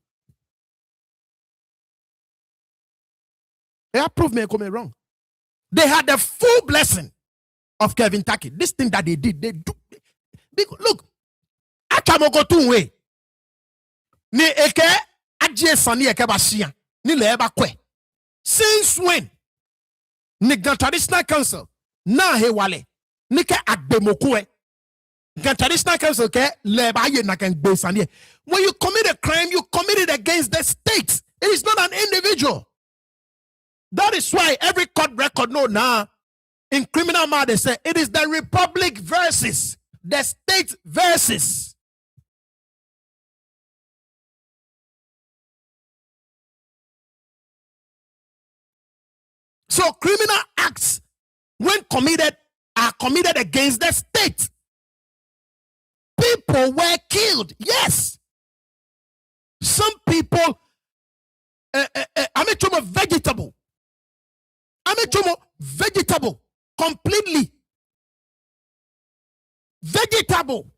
They prove me come wrong. They had the full blessing of Kevin Taki. This thing that they did, they do. Look, I can go two way. Ni eke adje sani eke basia ni leba kwe. Since when? Ni traditional council na he wale ni ke ademokwe. Traditional council ke leba ye na kan be sani. When you commit a crime, you commit it against the state. It is not an individual. That is why every court record now in criminal matter they say it is the republic versus the state versus. So criminal acts, when committed, are committed against the state. People were killed. Yes. Some people Amechomo vegetable. Amechomo vegetable. Completely. Vegetable.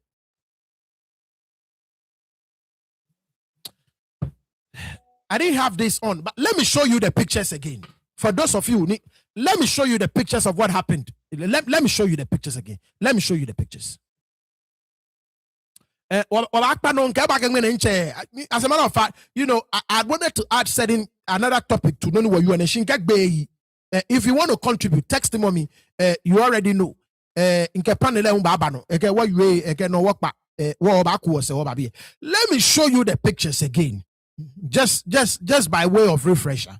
I didn't have this on, but let me show you the pictures again. For those of you, let me show you the pictures of what happened. Let me show you the pictures again. Let me show you the pictures. As a matter of fact, I wanted to add another topic to know what you and if you want to contribute, text me. You already know. Let me show you the pictures again. Just by way of refresher.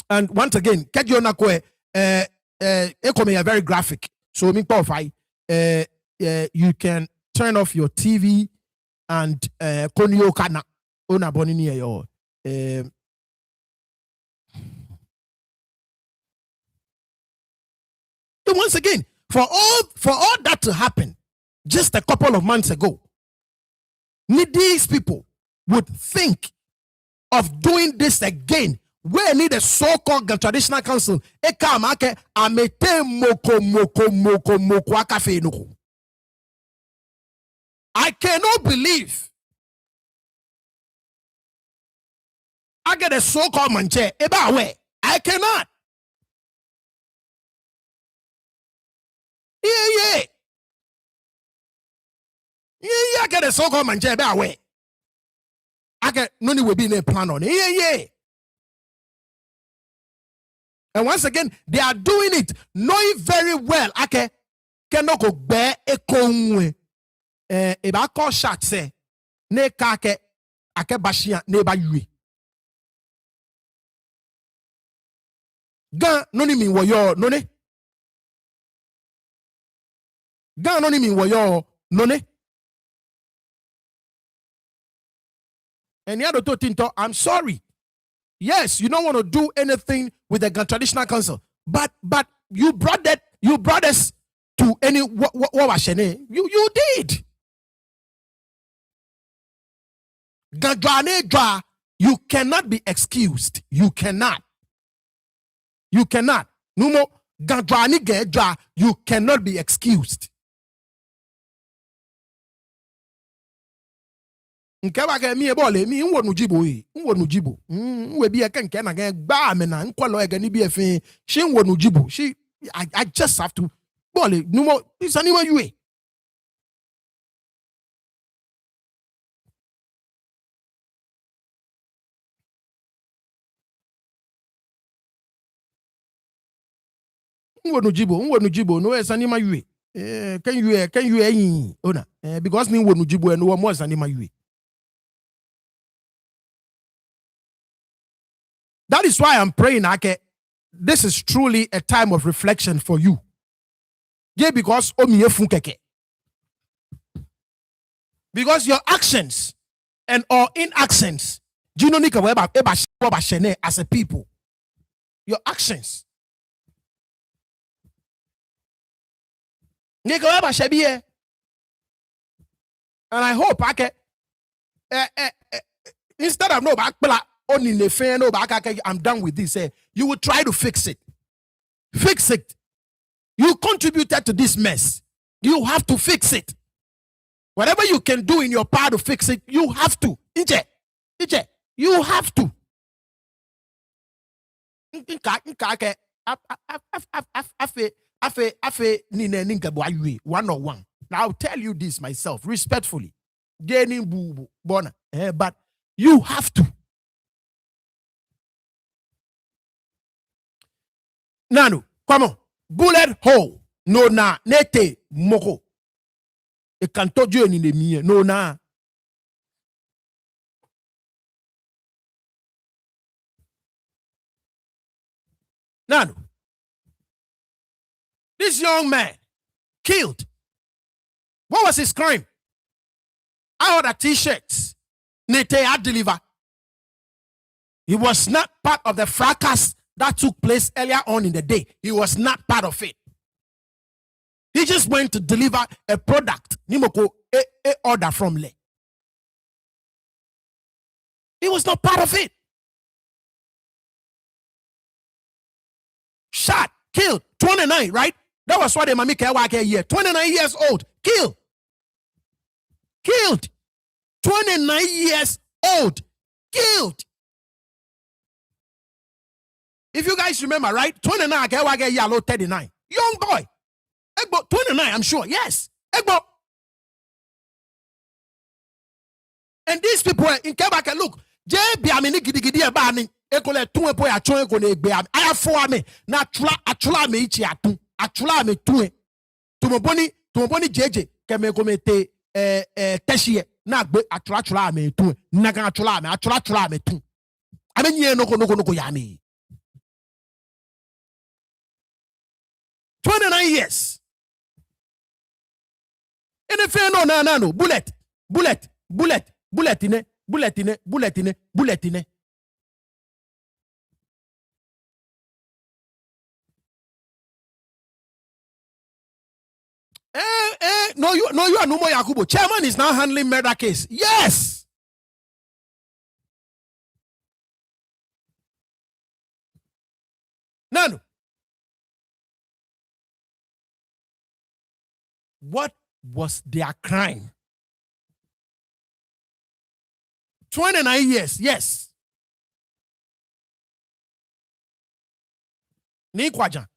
And once again, very graphic. So you can turn off your TV and konyo kana ona bonini yo. Once again, for all that to happen just a couple of months ago, these people would think of doing this again. Where need a so-called traditional council? I cannot believe I get a so-called manche. I cannot. Yeah. I get a so-called manche. I get none will be in a plan on it. Yeah. And once again, they are doing it knowing very well. Okay, cannot go bear a conwe. If I call shot say, ne kake ake bashia neba yui. Gan noni mi woyo none. Gan noni mi woyo none. And the other tinto, I'm sorry. Yes, you don't want to do anything with the traditional council, but you brought us to any what was you did. You cannot be excused. You cannot. No more. You cannot be excused. Nkeba ke mi ebole mi nwo nujibo yi nwo nujibo nwe bi eke nke na ga gba me na nkwalo ege ni bi efin she nwo nujibo she I just have to bole no more is anyone you nwo nujibo no is anyone you can you ona because ni nwo nujibo no more is anyone you. That is why I'm praying, Ake. This is truly a time of reflection for you. Yeah, because your actions and or inactions, do you know as a people? Your actions. And I hope Ake instead of no back only the fair no back I'm done with this. You will try to fix it. Fix it. You contributed to this mess. You have to fix it. Whatever you can do in your part to fix it, you have to. Ije, you have to. One-on-one. Now I'll tell you this myself, respectfully. But you have to. Nanu, come on. Bullet hole. No na. Nete moko. E kanto Dieu ni ne no na. Nanu. This young man killed. What was his crime? I ordered t-shirts. Nete had deliver. He was not part of the fracas that took place earlier on in the day. He was not part of it. He just went to deliver a product. Nimoko a order from Le. He was not part of it. Shot, killed, 29, right? That was what the mami Kewake year. 29 years old, killed. 29 years old, killed. If you guys remember, right? 29 Kewake year, 39. Young boy. Egbo, 29, I'm sure. Yes. Egbo. And these people in Kebake, look, JB Amini Gidi Abani, Ekole, Tuepo, Achon, Ekole, I have 4 me, Natula me ichi atu, Atula me tue, Tumoboni, JJ, Kemegomete, Teshie, Nagbe, Atula me tue, Nagatula me, Atula me tu. I mean, ye no yami. 29 years. And if you no, bullet in it. No, you are no more Yakubu. Chairman is now handling murder case. Yes. No. What was their crime? 29 years, yes. Nikwaja.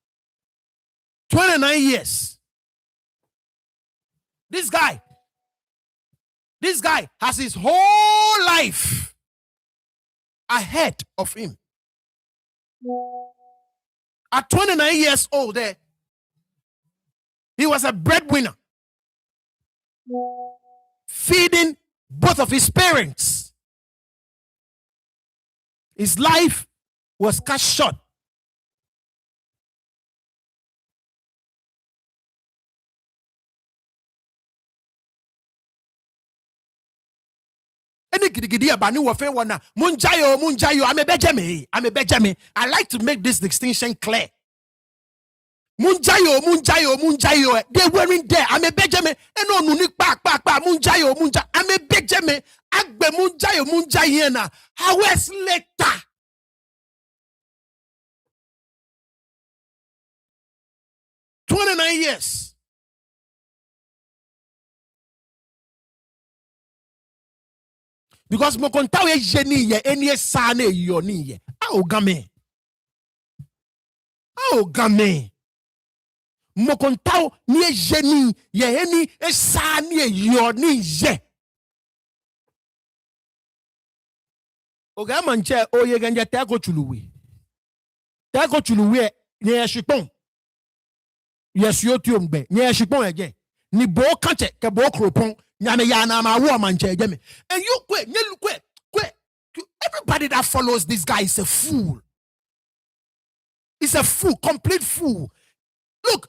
29 years. This guy has his whole life ahead of him. At 29 years old, he was a breadwinner, feeding both of his parents. His life was cut short. Munjayo, I'm a Benjamin. I like to make this distinction clear. Munjayo. They weren't there. I'm a Benjamin. And no unique back. Munjayo. I'm a Benjamin. Agbe Munjayena. Hours later. $29 years. Because mokontawe jeni ye enye sane yoni ye. Game. Mokontao ni jeni ye eni sane yoni ye. Manche oye ganje teko chuluwi. Teko chuluwi nye shipon. Yes yotiumbe. Nye shipon again. Ni bo kanche ke bo kropon. And you quit. Everybody that follows this guy is a fool. He's a fool, complete fool. Look.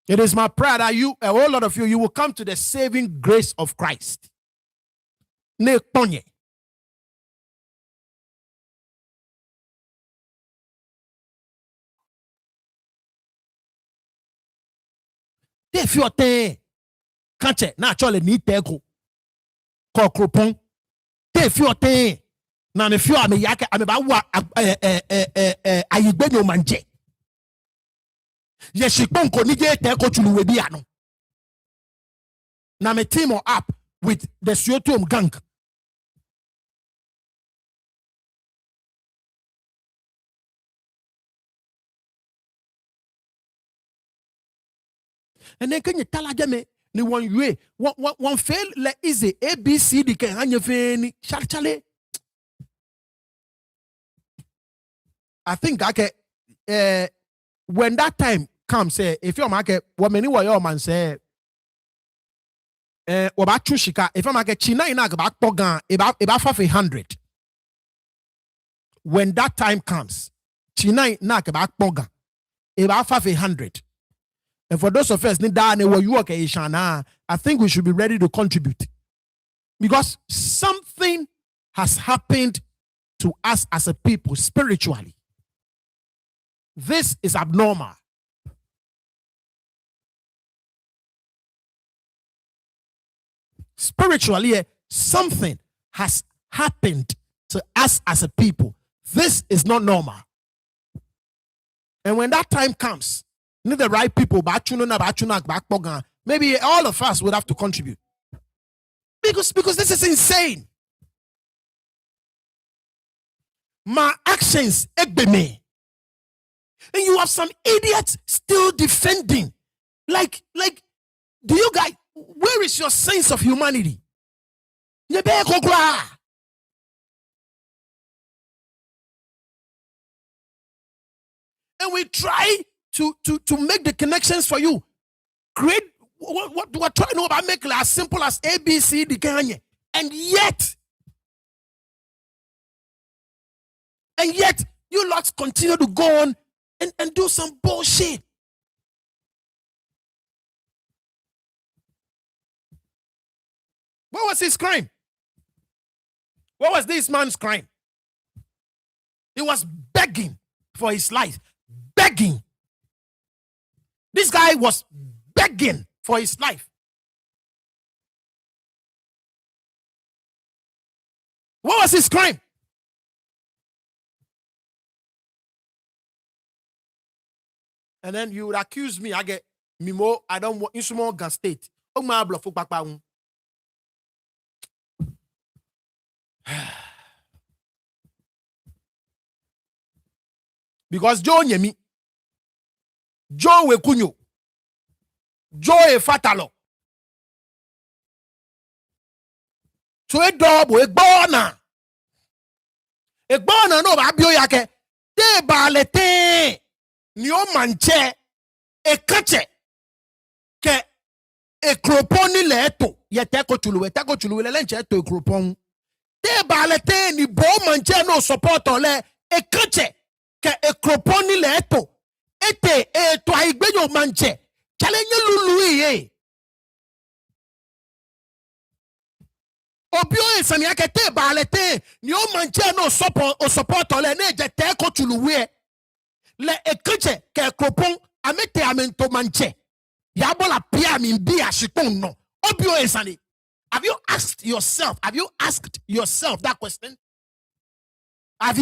It is my prayer that a whole lot of you will come to the saving grace of Christ. Ne ponye. Te fiote kanche na chole ni teko kokropon. Te fiote na me fio ame yake ame ba wa ayigbenyo manje. Yeshipon nije teko chuluwe biano. Na me team up with the Siotum gang. And then can you tell me ni one way one fail le easy ABCD can hanye fe charchale. I think when that time comes, if your market what many were your man say about Chushika, if I'm like China in back pogan about 500. When that time comes, China knock about pogan about 500. And for those of us need that you work I think we should be ready to contribute. Because something has happened to us as a people spiritually. This is abnormal. Spiritually, something has happened to us as a people. This is not normal. And when that time comes, need the right people, maybe all of us would have to contribute. Because this is insane. My actions, me. And you have some idiots still defending. Like, do you guys, where is your sense of humanity? And we try to make the connections for you. Create what we're trying to about make it as simple as A, B, C, D, and yet you lots continue to go on and do some bullshit. What was his crime? What was this man's crime? He was begging for his life. Begging. This guy was begging for his life. What was his crime? And then you would accuse me. I get Mimo. I don't want instrument gun state. Oh my bluff. Because Joe Nyemi, Joe Wekunyo, Joe Fatalo. So a dog a bona. A bona no babio yake. De balete. Nyo manche. E kache. Ke e kroponi leto. Ye teko chulu le lenche to e kropon. De balete ni bo manche no support ole. E kache. Ke e kroponi leto. Ete e to aigbenyo manche. Challenge lulu ye. Obio esani akete balete ni o manche no support ole ne je te ko tuluwe le ekeche ke kropon amete amento manche ya bola pia mi bi ashipon no obio esani. Have you asked yourself that question? Have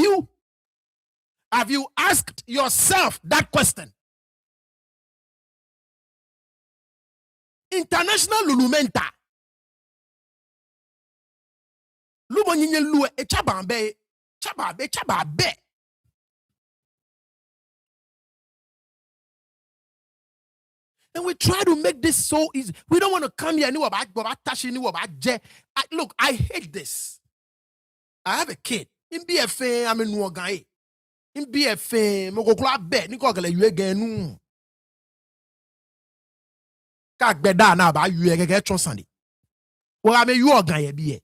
you asked yourself that question? International Lulumenta Lumo nyinye lue e chababe. And we try to make this so easy. We don't want to come here. Look, I hate this. I have a kid. In BFA, I'm a new guy. In BFA, Mogokla bet, Nicole, you again. Kak beda na ba you get Sunday. Well, I mean, you are guy be.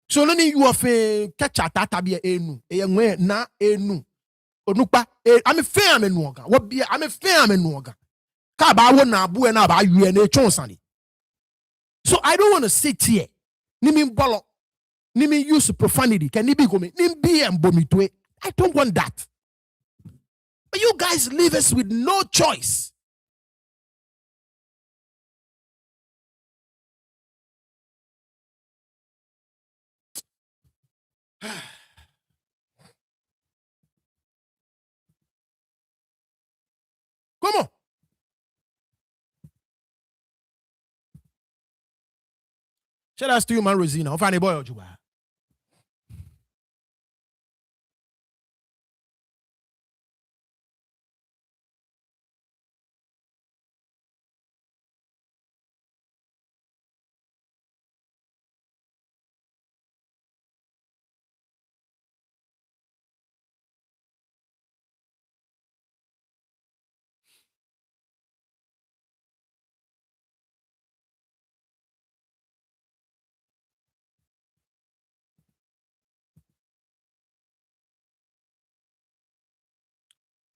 So learning you of a catch a tata be enu, a na enu. Onupa, I'm a fair man walker. What be I'm a fair man walker. Kaba wona bu na ba you and a chonsani. So I don't want to sit here. Nimi bolo. Nimi use profanity. Can you be coming? Nimbi and bomitwe. I don't want that. But you guys leave us with no choice. Come on. Shout out to you, man, Rosina. How funny boy you are.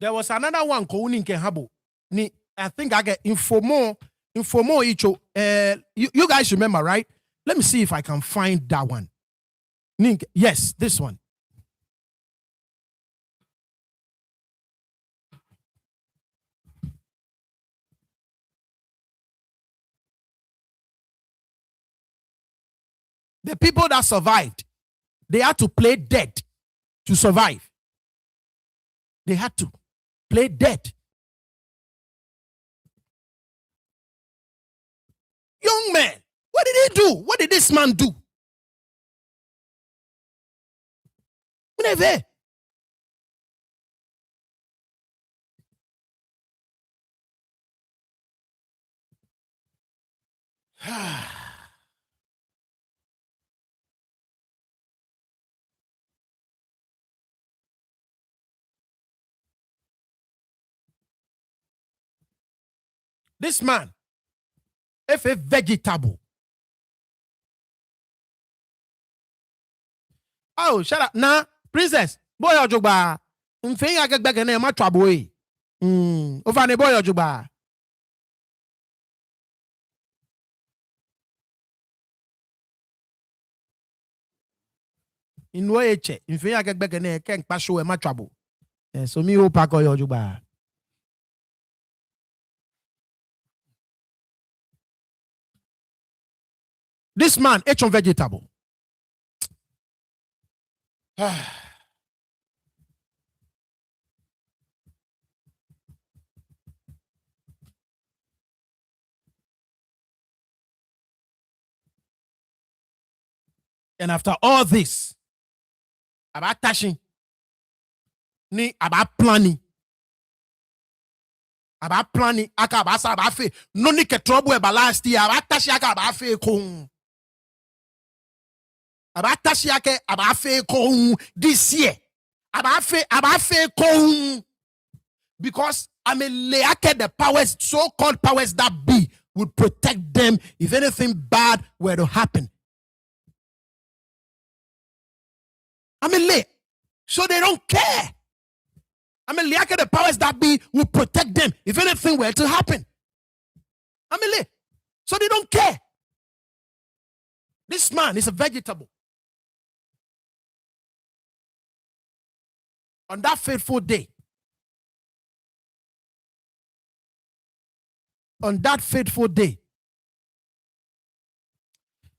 There was another one Kounin Kenhabo. I think I get informo Informo Icho. You guys remember, right? Let me see if I can find that one. Yes, this one. The people that survived, they had to play dead to survive. They had to play dead. Young man, what did he do? What did this man do? Never. This man, if a vegetable. Oh, shut up. Nah, princess, boy ojoba. Mfeyi akek back na ma trouble eh. Over ne boy ojoba. In way che, mfeyi akek back na ken pa show e ma trouble. So me hope ako ojoba. This man, each on vegetable. And after all this, about tashing, ni about planning, aka abasa abafe, no ni ke trouble about last year, about tashi aka abafe kong. About tashi aka abafe kong this year. Abafe kong. Because I'm a leake the powers, so-called powers that be, would protect them if anything bad were to happen. I'm a lay, so they don't care. I'm a leake the powers that be would protect them if anything were to happen. I'm a lay, so they don't care. This man is a vegetable. On that fateful day,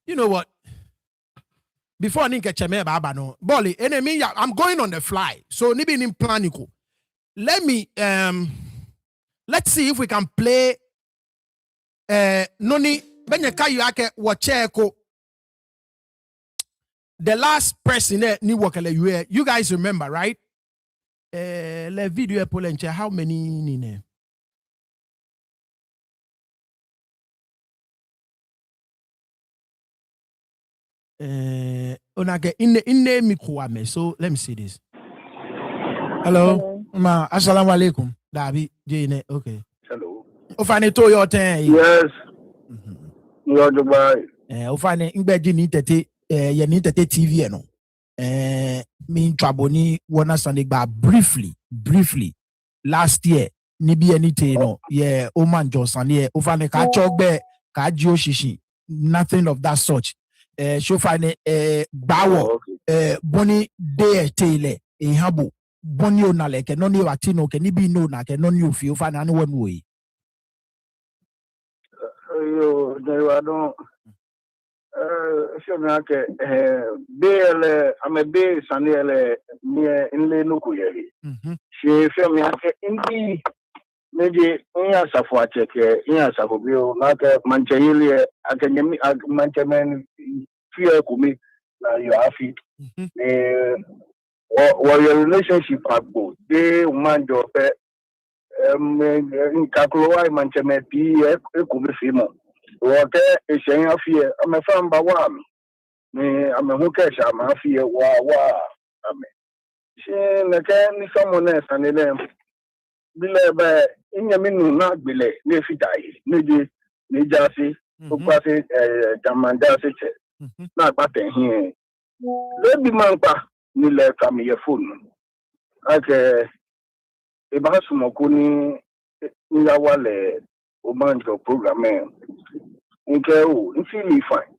you know what? Before I get cheme baba no, Bolly, enemy, I'm going on the fly. So nibi nim planico. Let me let's see if we can play noni benyeka yake wacheko. The last person ni wakale you guys remember, right? Le video polenche how many nine? So let me see this. Hello. Ma, assalamu alaikum. Dabi, Jane, okay. Hello. Ofane to your turn. Yes. You're Dubai. Ofane ingbeji ni tete ye ni tete TV no. Me traboni wana sanigba briefly last year ni bi enite no ye Omanjor sane ofane ka chogbe ka ji oshishi nothing of that such. Shofane bawo boni de tele habo boni ona leke no ni watino ke ni bi no na ke no ni ofi ofane anu wonu yi. Yo, I don't. Bele, I'm a base and near in Lenuku. She felt me indeed. Maybe in Safuache, in Safubio, not a Manchaili, Academy, Manchaman, fear Kumi, you have it. Or your relationship are both. They Omanjor, in Kakuloi, Manchame, Kumi Fimo. What is saying of fear? I'm a fan by one. I'm a hooker, I'm a fear. Wow. I mean, she can someone else and then believe in your menu not believe, Nefitai, Nijasi, who passes Jamandasi, not button here. Let me manpa, Nile from your phone. Okay, Ibasumokuni Niyawale. Omanjor program nke o feel fine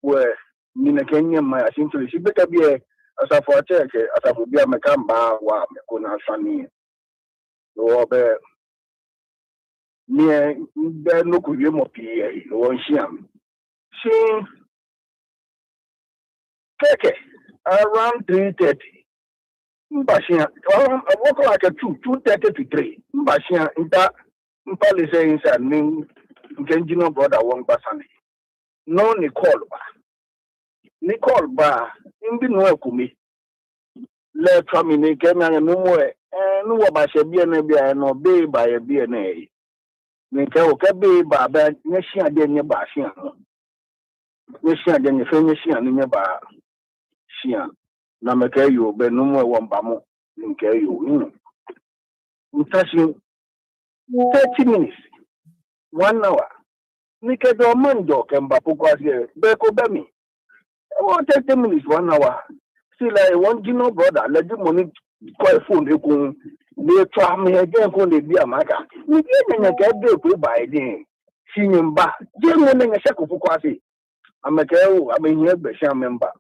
where nina Kenya my essentially she better be as a for check as a be a mekamba wa me ko na sani o be near be no ku ye mo pie o shiam she keke around 3:30 mbashia walk like a 2:30 to 3 mbashia nta mpale say inside me Kenjino brother one person. No Nicole ba imbi no ekumi le family kema no more no wa ba she bia na bia no be ba ye bia na yi ni ka o ka be ba ba nya shia de nya ba shia no nya shia de nya fe nya shia no nya ba shia na me ka yo be no more wa mba mo ni ka yo mtashi 30 minutes 1 hour ni ka do Omanjor kemba pokwasie be ko be mi. About 30 minutes, 1 hour. See, like one Gino brother, let the money call phone. They try me again for the beer maker. We didn't get the by then. Seeing him back, then when a shackle for quasi. I'm a girl, I'm a here, but she member.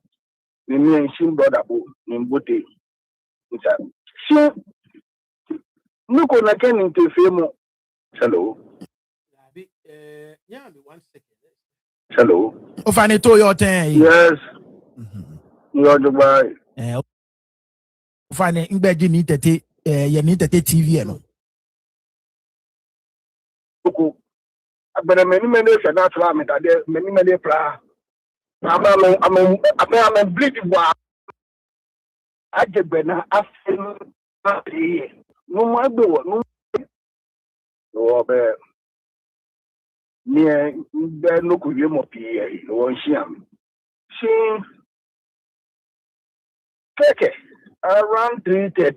The me and she brother in Bote. She look on again into fame. Hello. Yeah, 1 second. Hello. If I need to your turn. Yes. You're the boy. If I need to you need to TV. No. But many should not try me that many play. I'm a bleeding one. I just been after no more do no bear near there no could you more PA one sham. She take around 3:30.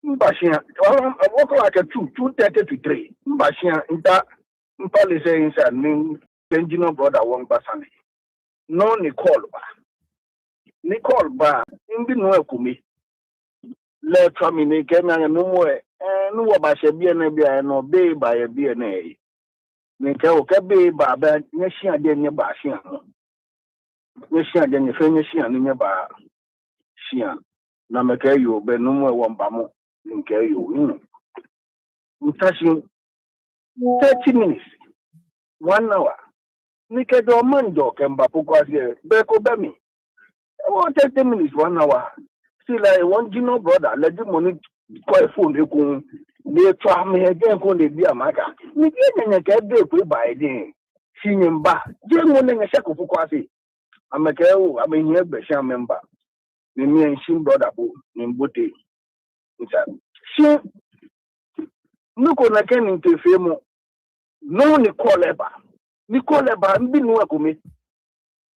Mbashia, I walk like a 2:30 to 3. Mbashia, in that Mpale saying, me, Benjino brother one person. No Nicole ba imbi no ekumi le family kema no more no wa ba she bia na bia no be ba ye bia na yi ni ka o ka be ba ba nya shia de nya ba shia no nya shia de nya fe nya shia no nya ba shia na me ka yo be no more wo mba mo ni ka yo mtashi 30 minutes 1 hour ni ka do Omanjor kemba pokwasie be ko be mi about 30 minutes 1 hour. See, like one Gino brother, let the money call phone. They try me again for the beer maker. We didn't get the by then. Seeing him back, just wanting a shackle for quasi. I'm a girl, I'm in here, but she member. The me and she brother in Bote. She look on again into fame. No, Nicole Eba. Nicole Eba, and be no me.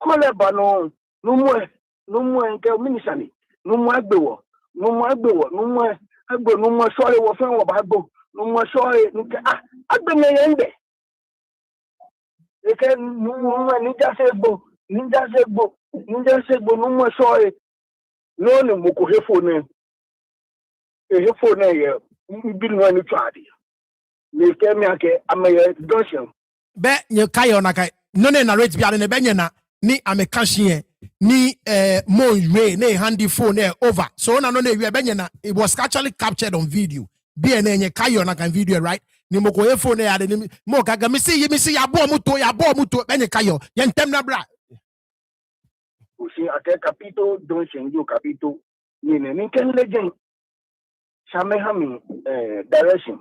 Call Eba, no more. No more and go ministry. No more agbo. No more agbo. No more agbo. No more sorry. What friend of agbo. No more sorry. Agbo me ende. They can no more ninja segbo. Ninja segbo. No more sorry. No no mo ko hefo ne. Hefo ne ye. Bi no ani twade. Me ke me ake amaye donsion. Be nye kayo na kai. No ne narrate bi ne be nye na ni amekashie. Ni Monjor ne handy phone over. So na no ne we benyana it was actually captured on video. Be na nye kayo na kan video right. Ni moko ye phone ya de ni mo gaga mi see ya bo muto benye kayo. Yen tem na bra. Usi ake capito don shenju capito ni ne ken legend. Shame hami direction.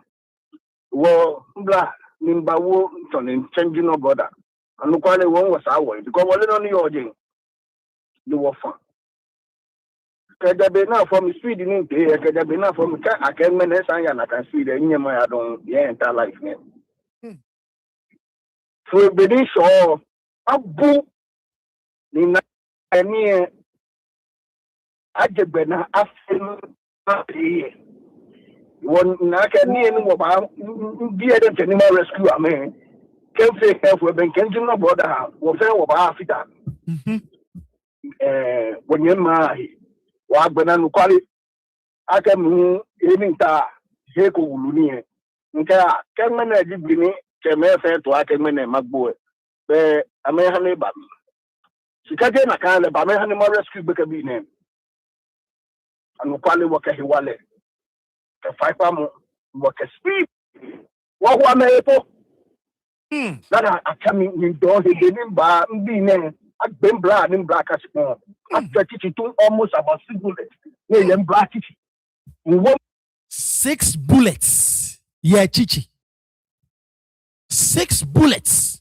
Wo bla nimba wo ton change no brother. Anu kwale won was away because wale no ni ojin. The wafa. Kajabe na from speed in the Kajabe na from I can manage and I can see the Nyama don't the entire life. So be sure Abu Nina any Ajabena after one Naka near be an animal rescue. I mean, can say help with Ben Kenjino brother was over Africa. When you're my wa gbana no kwale aka mu emi ta he ko wulu ni Nka kemene jibini keme fe to akemene magbo be ameha ne ba sikaje na kan le ba ameha ne mo rescue be ka bi ne anu kwale wo ka hiwale ka five mo wo ka speed wo ho amepo na akami ni do he de nimba mbi ne agbembra ni mbra ka sipo after teaching to almost about 6 bullets ne ye mbra teaching 6 bullets. Yeah, Chichi. 6 bullets.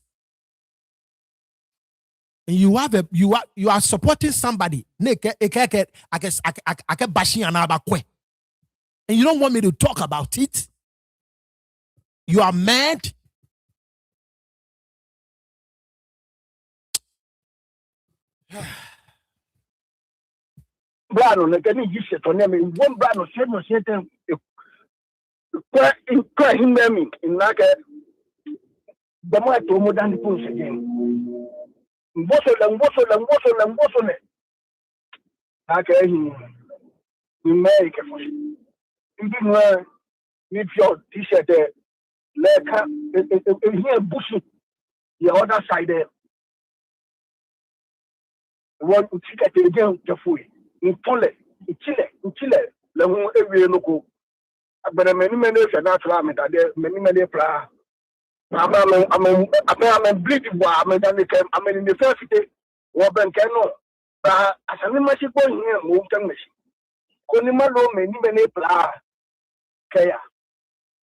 And you are supporting somebody. And you don't want me to talk about it. You are mad. Brano ne kani yise to ne me one brano se no se ten kwa himemi inaka demo to mo dan ko se gen mboso ne aka hi ni mai ke fo ndi no ni pure t-shirt leka here bushi the other side there one ticket again the fui Ntole, Chile, le hu ewie no ko. Agbere many fe na tla me dade many pla. I'm bleed wa am dan ke am in the first day wo ben ke no. Ba asani ma shi ko hin mo tan me shi. Ko ni ma lo many pla. Kaya.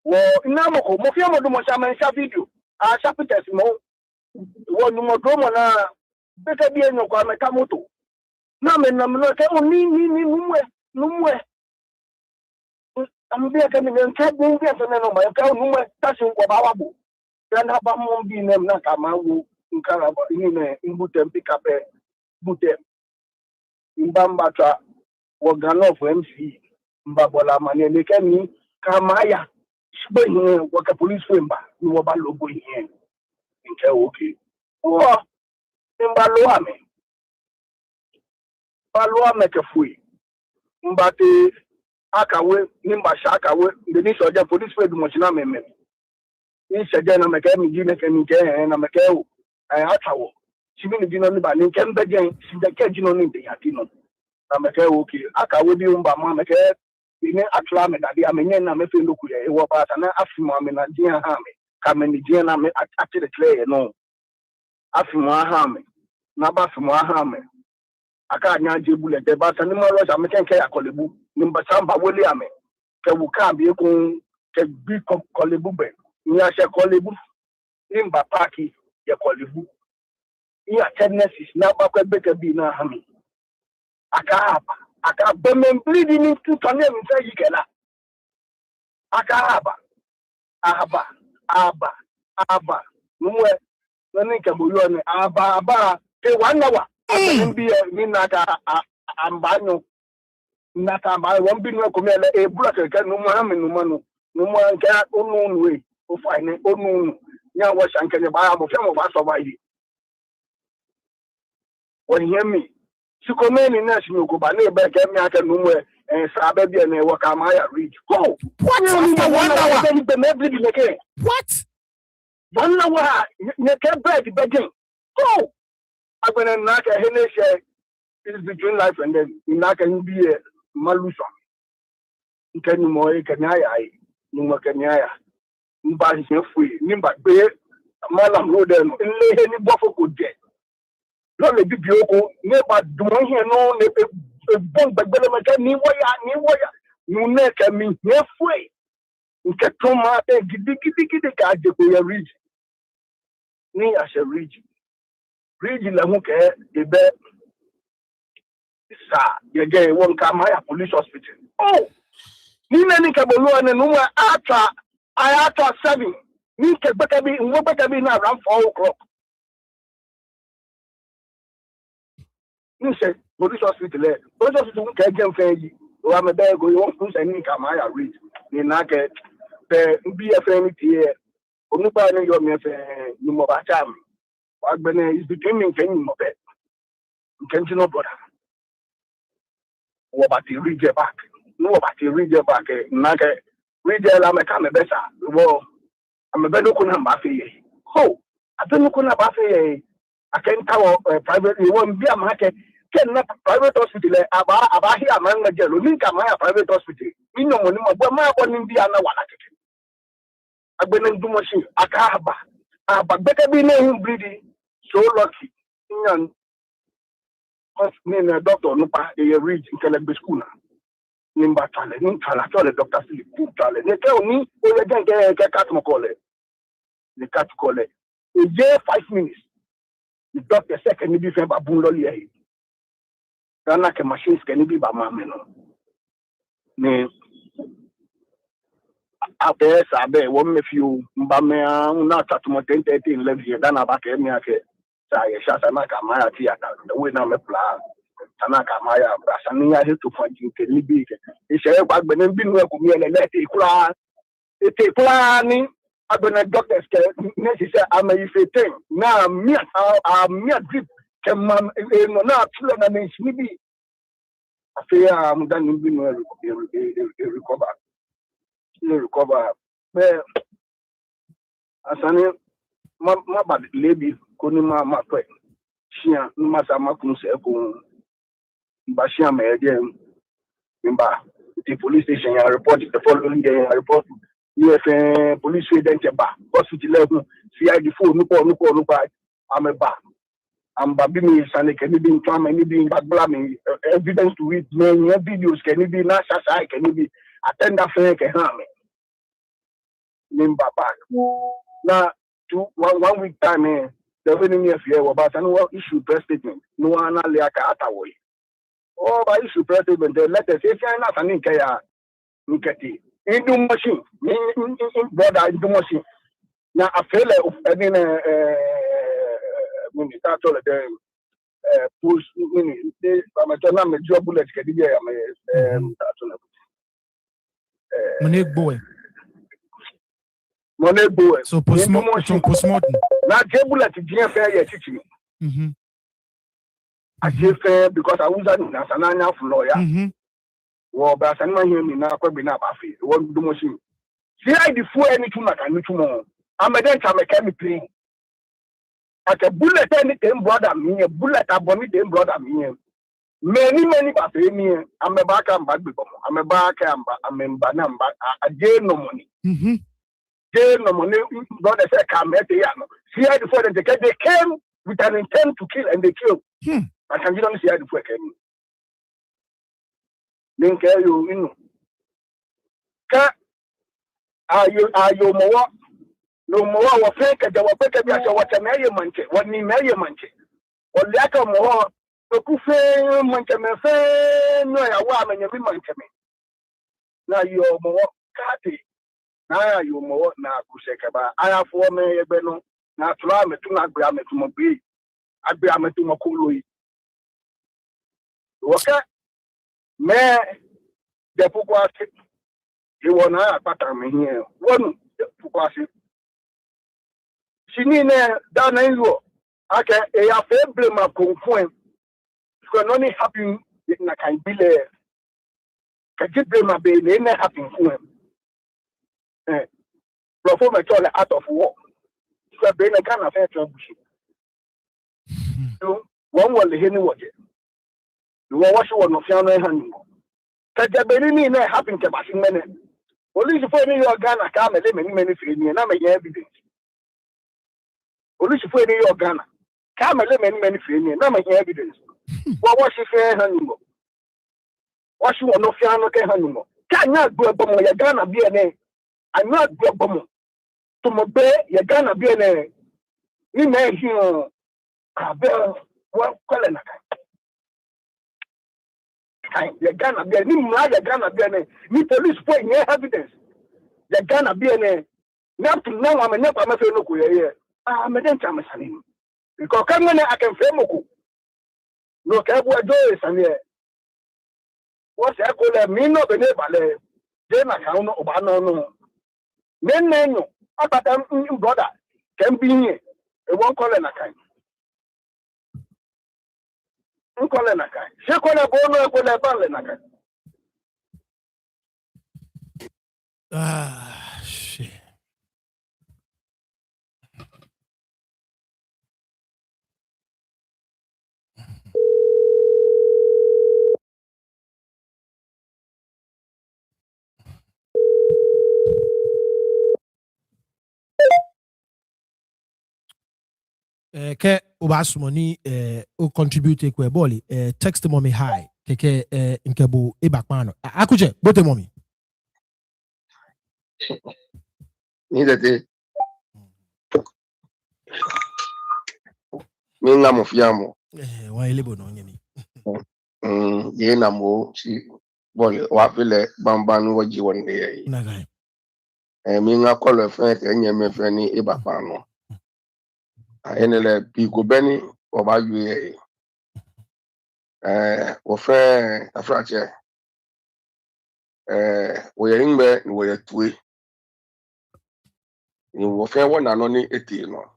Wo ina mo ko mo fi mo do mo sha man sha video. A sha pictures mo. Wo ni mo do mo na beta bi enyo kwa me ka moto. Na me na me ke ni numwe am bia ke me nke bu bia so no ma ke numwe tashi ko ba wa bu na ba mo bi nem na ka ma wo nka ba ni ne mbute mpika pe bute mbamba tra wo gano for MC mbabola mane ne ke ni ka ma ya shbe ni wo ka police wemba ni wo ba logo yin nke okay wo mbalo ame Palua mekefui mbate akawe nimba shakawe ndeni soja police fe dumochina meme ni seje na meke mi ji meke mi ke na meke o atawo chibi ni dino ni ba ni ke mbeje sinde ke jino ni de yatino na meke o ki akawe bi mba ma meke ni atla me dade amenye na me fe ndoku ye wo ba ta na afimo ame na dia ha me ka me ni dia na me atire clear no afimo ha me na ba afimo ha me aka anya jebule de ba tani mo lo jam kenke akolebu nimba samba wole ame ke wuka bi kun ke bi kolebu be ni a se kolebu nimba parki ye kolebu ni a tendencies na ba kwa beke bi na hami aka be men bleed ni tu tane mi se yikela aka aba numwe nani ke boyo ni aba ke wanawa Bi mi naka ambanyo naka ma won bi no ko mele e bula ke no mo ha me no mo no mo nka onu we o fine onu nya wo shanke ne ba mo fe mo ba so ba yi o hear me siko me ni na shi ko ba na e be ke mi aka no mo sa ba bi na wo ka ma ya reach go What? After 1 hour? What? 1 hour ne ke bed begin go I'm going to knock a henna share is between life and death. You knock and be a malusa. You can more canaya, you more canaya. You buy him free, Nimba Bay, a malam road and lay any buffalo could get. Not a big yoke, never doing here no bomb, but ni wire, you neck and me halfway. You can come out and giddy card to reach. Ni as a region. Region la muke ebe sa yege won ka ma ya police hospital oh ni nani ka bolu ane no ata 7 ni ke beka bi na around 4 o'clock ni se police hospital ke gem fe yi o am be go won kun se ni ka ma ya reach ni na ke pe bi e fe ni tie onu pa ni yo mi fe ni mo ba cha mi is between me and my bed. You can't know, brother. What about the read back? No, about the read back. Nugget, read the Lamecame better. Well, I'm a Benokuna Bafi. Ho, I don't know Bafi. I can tell private, you won't be a market. Can not private hospital about here among the Jello, Ninka, my private hospital. You know, but my one in the other one. I've been in Dumoshi, Akaba. But better be named Brady, so lucky. Name a doctor, no, they read in Caleb School. Nimba Tale, Nintala, Dr. Philip, Tale. They tell me, oh, they can get a cat call it. The cat call it. In 5 minutes, the doctor second be from Baboon Lolly. Ranaka machines can be by Mamma. Me, I bet one if you, Bamea, not at more 10 lives here than about Emiake. Saya Shasanaka Maya Theatre, the winner of plan. Tanaka Maya, Brasania, to find you can be. It's a bad being work with me and let it cry. It's a planning. I've been a doctor's necessary. I'm a thing. Now, me, I'm mere drip. Can man, not children and maybe. I fear I'm done in being recover. Recover. Well, as an my bad lady, Konima, my friend. She and Masama Kunse. Bashia again, the police station. I reported the following day. I report UFN police identity hospital level. CID 4 no. I'm a bar. I'm Babini Sane. Can it be in time? Can it be in back blaming? Evidence to it. Many videos. Can it be Nasa? Can it be attend affair? Can harm me. Name back. Now, 1 week time. The winning year fear about an issue press statement. No one aliaka ataway. Oh, by issue president, the letters, if you're not an Inkaya, Nikati, in the machine, in brother, in the machine. Now, a fellow of any minister told them, push, I'm a job bullet, Money boy. So postmortem. Now, Jabullet, GFA, teaching me. I just because I was a Sanana lawyer. Well, but I know him now, could be not Buffy. Won't do machine. See, I defer anything like I need to know. I'm a dent, I'm a chemistry. At a bullet, anything brother me, a bullet, a bonnet, then brother me. Many Buffy me. I'm a back and back before. I'm a back and I'm in Banam, but I gain no money. Gain no money, brother said, come at the yam. See, I defer them, they came with an intent to kill and they killed. I can get on the side of work. Then care you are you more? No more of fake as our better as what a mayor manche, what me mayor manche. Or lack of more, the Kufe Manche, no, a woman, every manche me. Now you're more catty. Now you more now, Kusekaba. I have 4 Mayor Beno, now to ram it to not be a metumobi. I'd be a metumakului. Okay, me the Pukwasi, you want to pattern here. One Pukwasi. She need down in you. I can a fair blame of conform. It can only happen in a kind of delay. Can you blame my baby? It never happen for him. Perform a toilet out of war. So, being a kind of fair trouble. So, one will the henny watch it. You watch one of your hand. Kajaberini happen to passing men. Police for New York Ghana come and many feeling and I'm a evidence. Police for New York Ghana come and many feeling and I'm a evidence. What was she fair honeymoon? What you want no piano can honeymoon? Can not go up on your Ghana BNA. I'm not go up to my bay, your Ghana BNA. You may hear a bell, well, calling the Ghana be any mother Ghana be any police point no evidence. The Ghana be any not to know I'm a never my friend no here. I'm a dent I'm saying. Because come when I can frame no care what do is and here. What's I call me no be nebale. They na ka no obano no. Men no. About brother can be here. It won't call in a kind. She call a bono with a ball. Shit. ke obasumoni o contribute ko eboli text mommy hi keke nkebo ebakpano akuje bote mommy ni dete mi nga mo fiamo wa elebo no nyemi ye na mo si bol wa fele bambanu waji wonde ye nagai mi nga kolo fe ke nyeme fe ni ibapano enele bi ko beni o ba yu ye o fe afrache o ye ngbe ni wo ye tuwe ni wo fe wona no ni eti no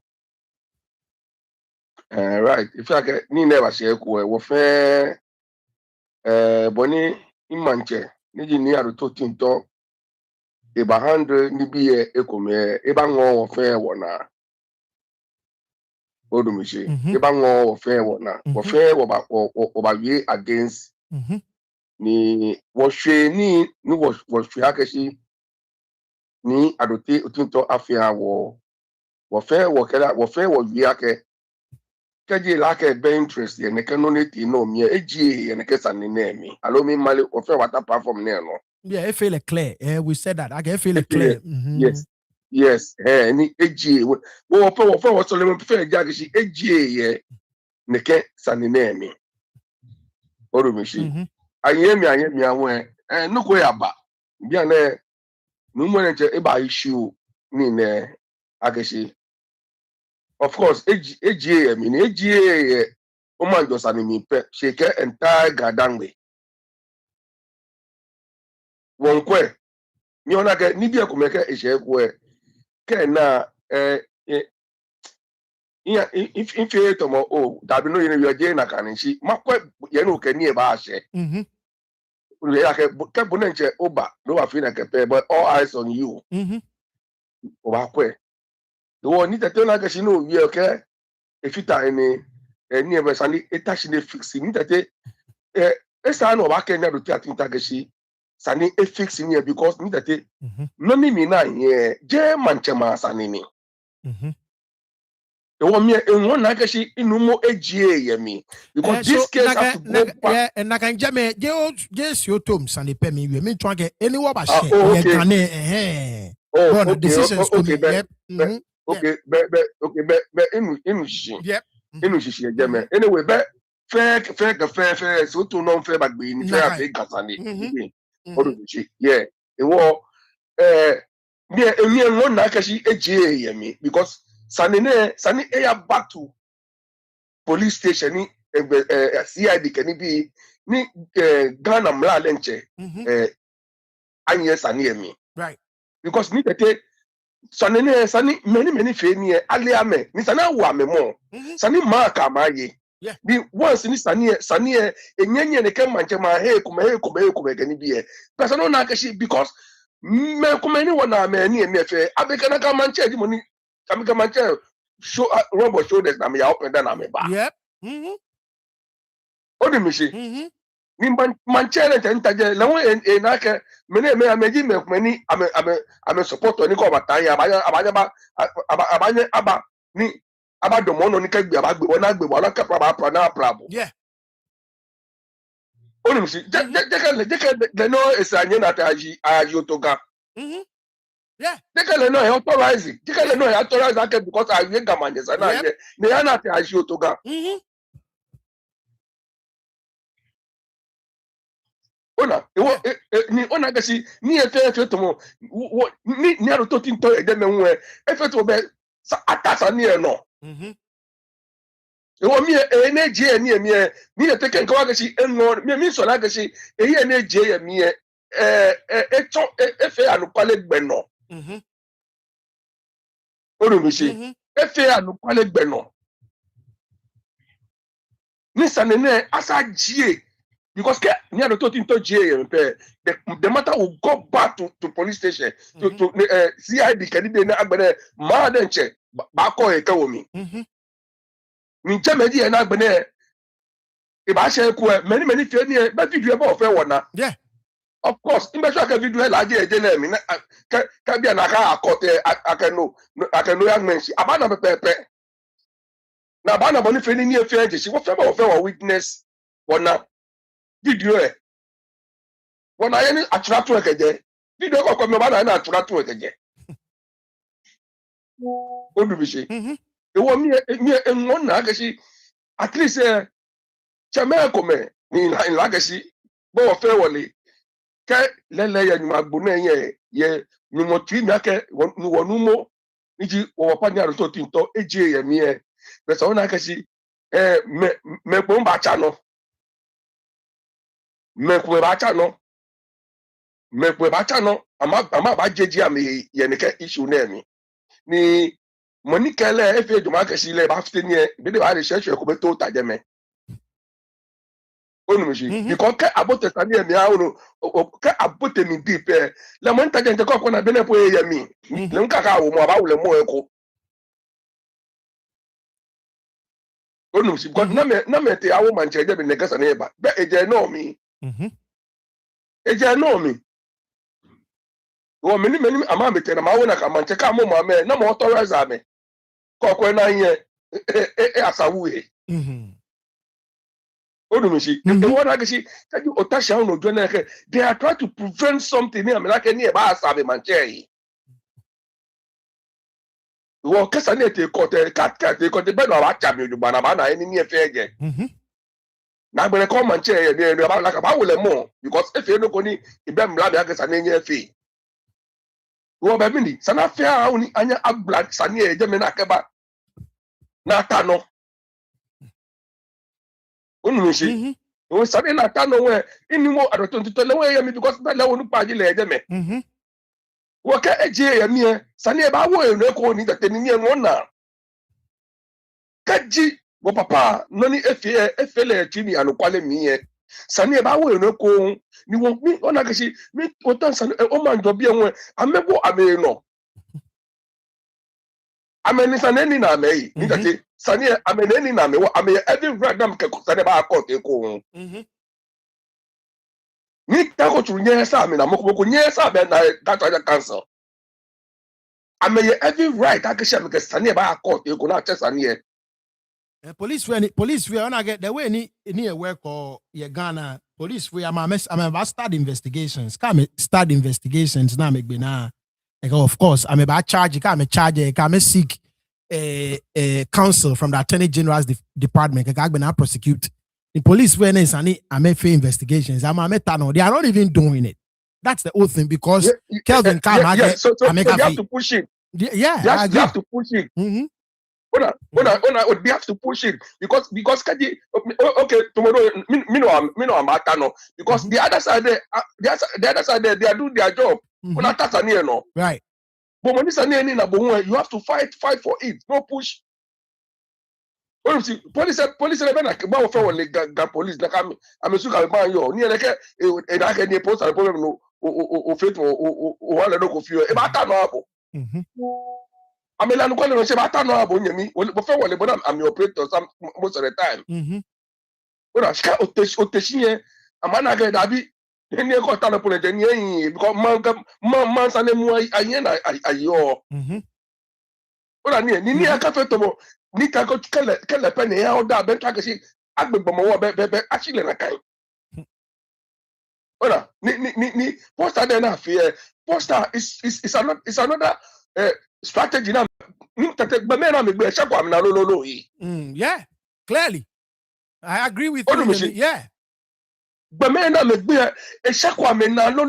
right if ake ni never share ko wo fe boni imanche ni ji ni aruto tinto eba 100 ni biye ekome eba ngo wo fe wona odumishi eba ngo wo fe wona wo fe wo ba wi against ni wo hwe ni wo hwe akeshi ni adote tinto afia wo fe wo kela wo fe wo wi ake keji la ke be interest ye ne ke no neti no mi eji ye ne ke san ni nemi alo mi mali wo fe wata platform ne no yeah I feel clear we said that I can feel clear yes ni eji wo fe wo so le mo fe ja ke eji ye ne ke san ni nemi oru mi shi ayemi awon no ko ya ba bi ane no mo ne che e ba issue ni ne akeshi of course eji mi ni eji Omanjor sani mi pe sheke entire gadangbe won kwe mi ona ke ni bi e ko meke ise kwe ke na if to mo dabi no yin yo je na kan shi makwe ye no ke ni e ba se ya ke bu na nche oba no wa fi na ke pe but all eyes on you o ba kwe do ni tete na ke shi no wi ke efita ni e be sani etashi ne fix ni tete esa no ba ke na do ti atinta ke shi sani e fix ni because ni tete no mi na ye je manchema sani ni e wo mi e won na ke shi inu mo ejie ye mi because this case have to go back na kan jame je si otom sani pe mi mi twa ke any wo ba she okay. ye gane okay, decisions okay, yep inu shishi yep inu shishi jame anyway fair so to no fair bagbe ni fair fe gasani odo shishi yeah e wo mi won na ke shi ejie ye mi because sani e ya back to police station ni CID keni bi ni Ghana mla lenche anye sani emi right because ni tete sani many fe ni ali ame ni sani awu ame mo sani ma ka ma ye yeah ni once ni sani enyenye ne ke manche ma he kuma keni bi person no na keshi because me kuma ni wona me ni emi fe abeka na ka manche di mo ni ameka manche show rubber shoulders na me ya open down na me ba yep odi mi shi ni manchere ntaje la won na ke me ameji me kuma ni ame support ni ko batan ya abanye aba ni aba do mo no ni ke gbe aba gbe wona gbe wona ka pra na prabo yeah odi mi shi je ke le no esanye na ta aji otoga yeah je ke le no authorize je ke le no authorize ake because aye gamanje sana ye ne ya na ta aji otoga ona ni ona gasi ni efe to mo ni aro to tin to e de menwe efe to be atasa ni e no e wo mi na je ni ni e teke nka gasi enwo mi so na gasi e ye na je ye mi to efe anupale gbe no oro mi se efe anupale gbe no ni sanene asa jie because ni ado to tin to the matter will go back to police station to CID kedi na agbene ma de nche ba ko e kawo mi ni nche meji e na agbene e ba se ku e many fe ni ba video e ba o fe wona yeah of course in be so ka video e la je eje na mi na ka bia na ka akote akeno yang menshi abana pepe na ba na boni fe ni efe nje shi wo fe wa witness wona video e wona ye ni atratu ekeje video ko me ba na atratu ekeje odu bi shi ewo mi enwo na agashi at least chame ko me ni la agashi bo wo fe wole ke lele ya nyuma gbo na ye nyumo twi mi ake wonu mo niji wo pa ni aruto tinto eje ye mi e be so na agashi me ko mba cha no me ko ba cha no ama ba jeji am ye ne ke issue na mi ni Monica le efe juma ke si le ba fite ni e de ba research ko be to ta je me onu mi shi because ke abote tani e mi a onu ke abote mi deep le mo nta je ko na be na po ye mi le nka ka wo mo ba wo le mo e ko onu mi shi because na me te awo man che je be ne kasa na e ba be eje no mi eje no mi wo meni ama me te na ma wo na ka man che ka mo ma me na mo authorize ame ko na yen asawu he odumishi the one agashi that you otasha no jona ke they are trying to prevent something here like any ba asabe manche wo kesa na te ko te kat te ko te be no ba cha mi oduba na ba na eni ni efe eje na gbere ko manche ye de ba like ba wo le mo because efe no ko ni ibe mla be agesa na enye efe wo be mi ni sana fe a oni anya abla sani eje me na keba na ta no onumishi o sabe na ta no we inimo adoto ntito le we ye mi because na le wonu pa ji le eje me wo ka eje ye mi e sani e ba wo e no ko ni date ni e wona kaji wo papa no ni efe le chi mi anu kwale mi e sani e ba wo e no ko ni wo mi ona ka shi mi o tan sani o man do bi enwe amebo ame no ameni sani na me ni date sani ameneni na me wo ame every right na ke sani ba court e ko ni ta ko tru nye sa me na mo ko nye sa be na that cancel ame every right akesha me ke sani ba court e ko na che sani e police we when I get the way ni work or ye Ghana police we am about start investigations start investigations na make be na of course I'm about charge come seek counsel from the Attorney General's department. I prosecute the police. When is any investigations, they are not even doing it. That's the whole thing because Kelvin come. So you have to push it. Yeah, you have to push it. They have to push it because okay tomorrow me know I'm atano because the other side there they are doing their job. Right. But when you have to fight for it. No push. Police like police like I'm suka man yo ni like e na ke ni post the problem no o faith o wala no confuse e ba ta no abo amela no kwale no se ba ta no abo nyami bo fe wole but I'm your operator some most of the time ona shika oteshinye amana ga dabi ni ko ta no point ni yin because man sa ne mu ayen ayo ona ni aka fe to mo ni ta ko kele pe ni ya o da be ta ke si agbegbo mo wo be actually na kai ona ni poster there na fear poster is another strategy na ni tete gbe me na me gbe se ko am na lo yi yeah clearly I agree with you yeah gbe me na me gbe e se ko am na lo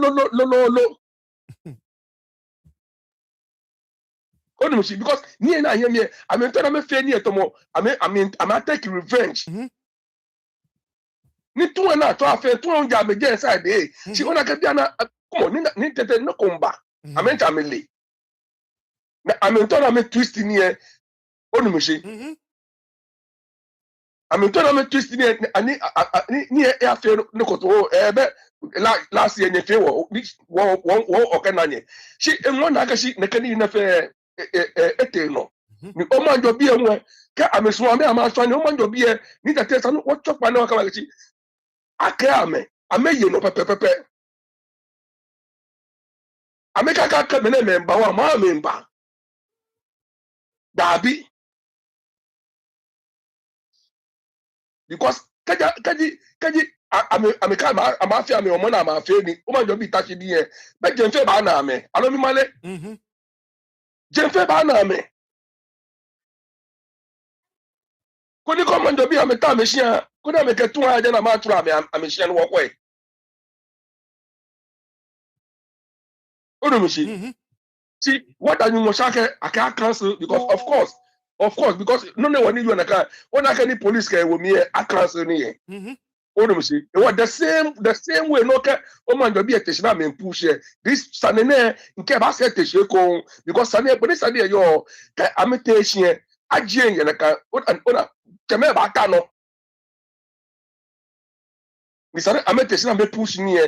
because ni na here me I mean tell me fe ni etomo I mean I'm take revenge ni tu na to afa tu on ja me je inside she ona ke bia na come on ni tete no komba I mean tamele na I mean tell me twist ni e onumishi I mean tell me twist ni ani ni e afa no ko to ebe last year ni fe wo okenanye she enwo na ka she ne kan ni na fe no ni Omanjor bi enwe ka ameso ame amaswa ni Omanjor bi ni tete sanu wo chopa na ka magachi ake ame ye no pepepepe ame ka me na member wa ma member dabi because kaji I'm afia me omo na ma afia ni Omanjor bi tachi di e be jenfe ba na me alo mi male jenfe ba na me ko ni ko Omanjor bi am ta me hia ko na me ke tun aja na ma tura me am hia no wo ko e odo mi shi see what are you moshake I can't cancel because of course because no one you na ka when I can police can wo me I cancel ni e odo mi shi it was the same way no ke Omanjor bi eteshina me push this sanene nke ba se eteshe ko because sanene police sanene yo ke ameteshie agye na ka ona keme ba ka no mi sanene ameteshina me push ni e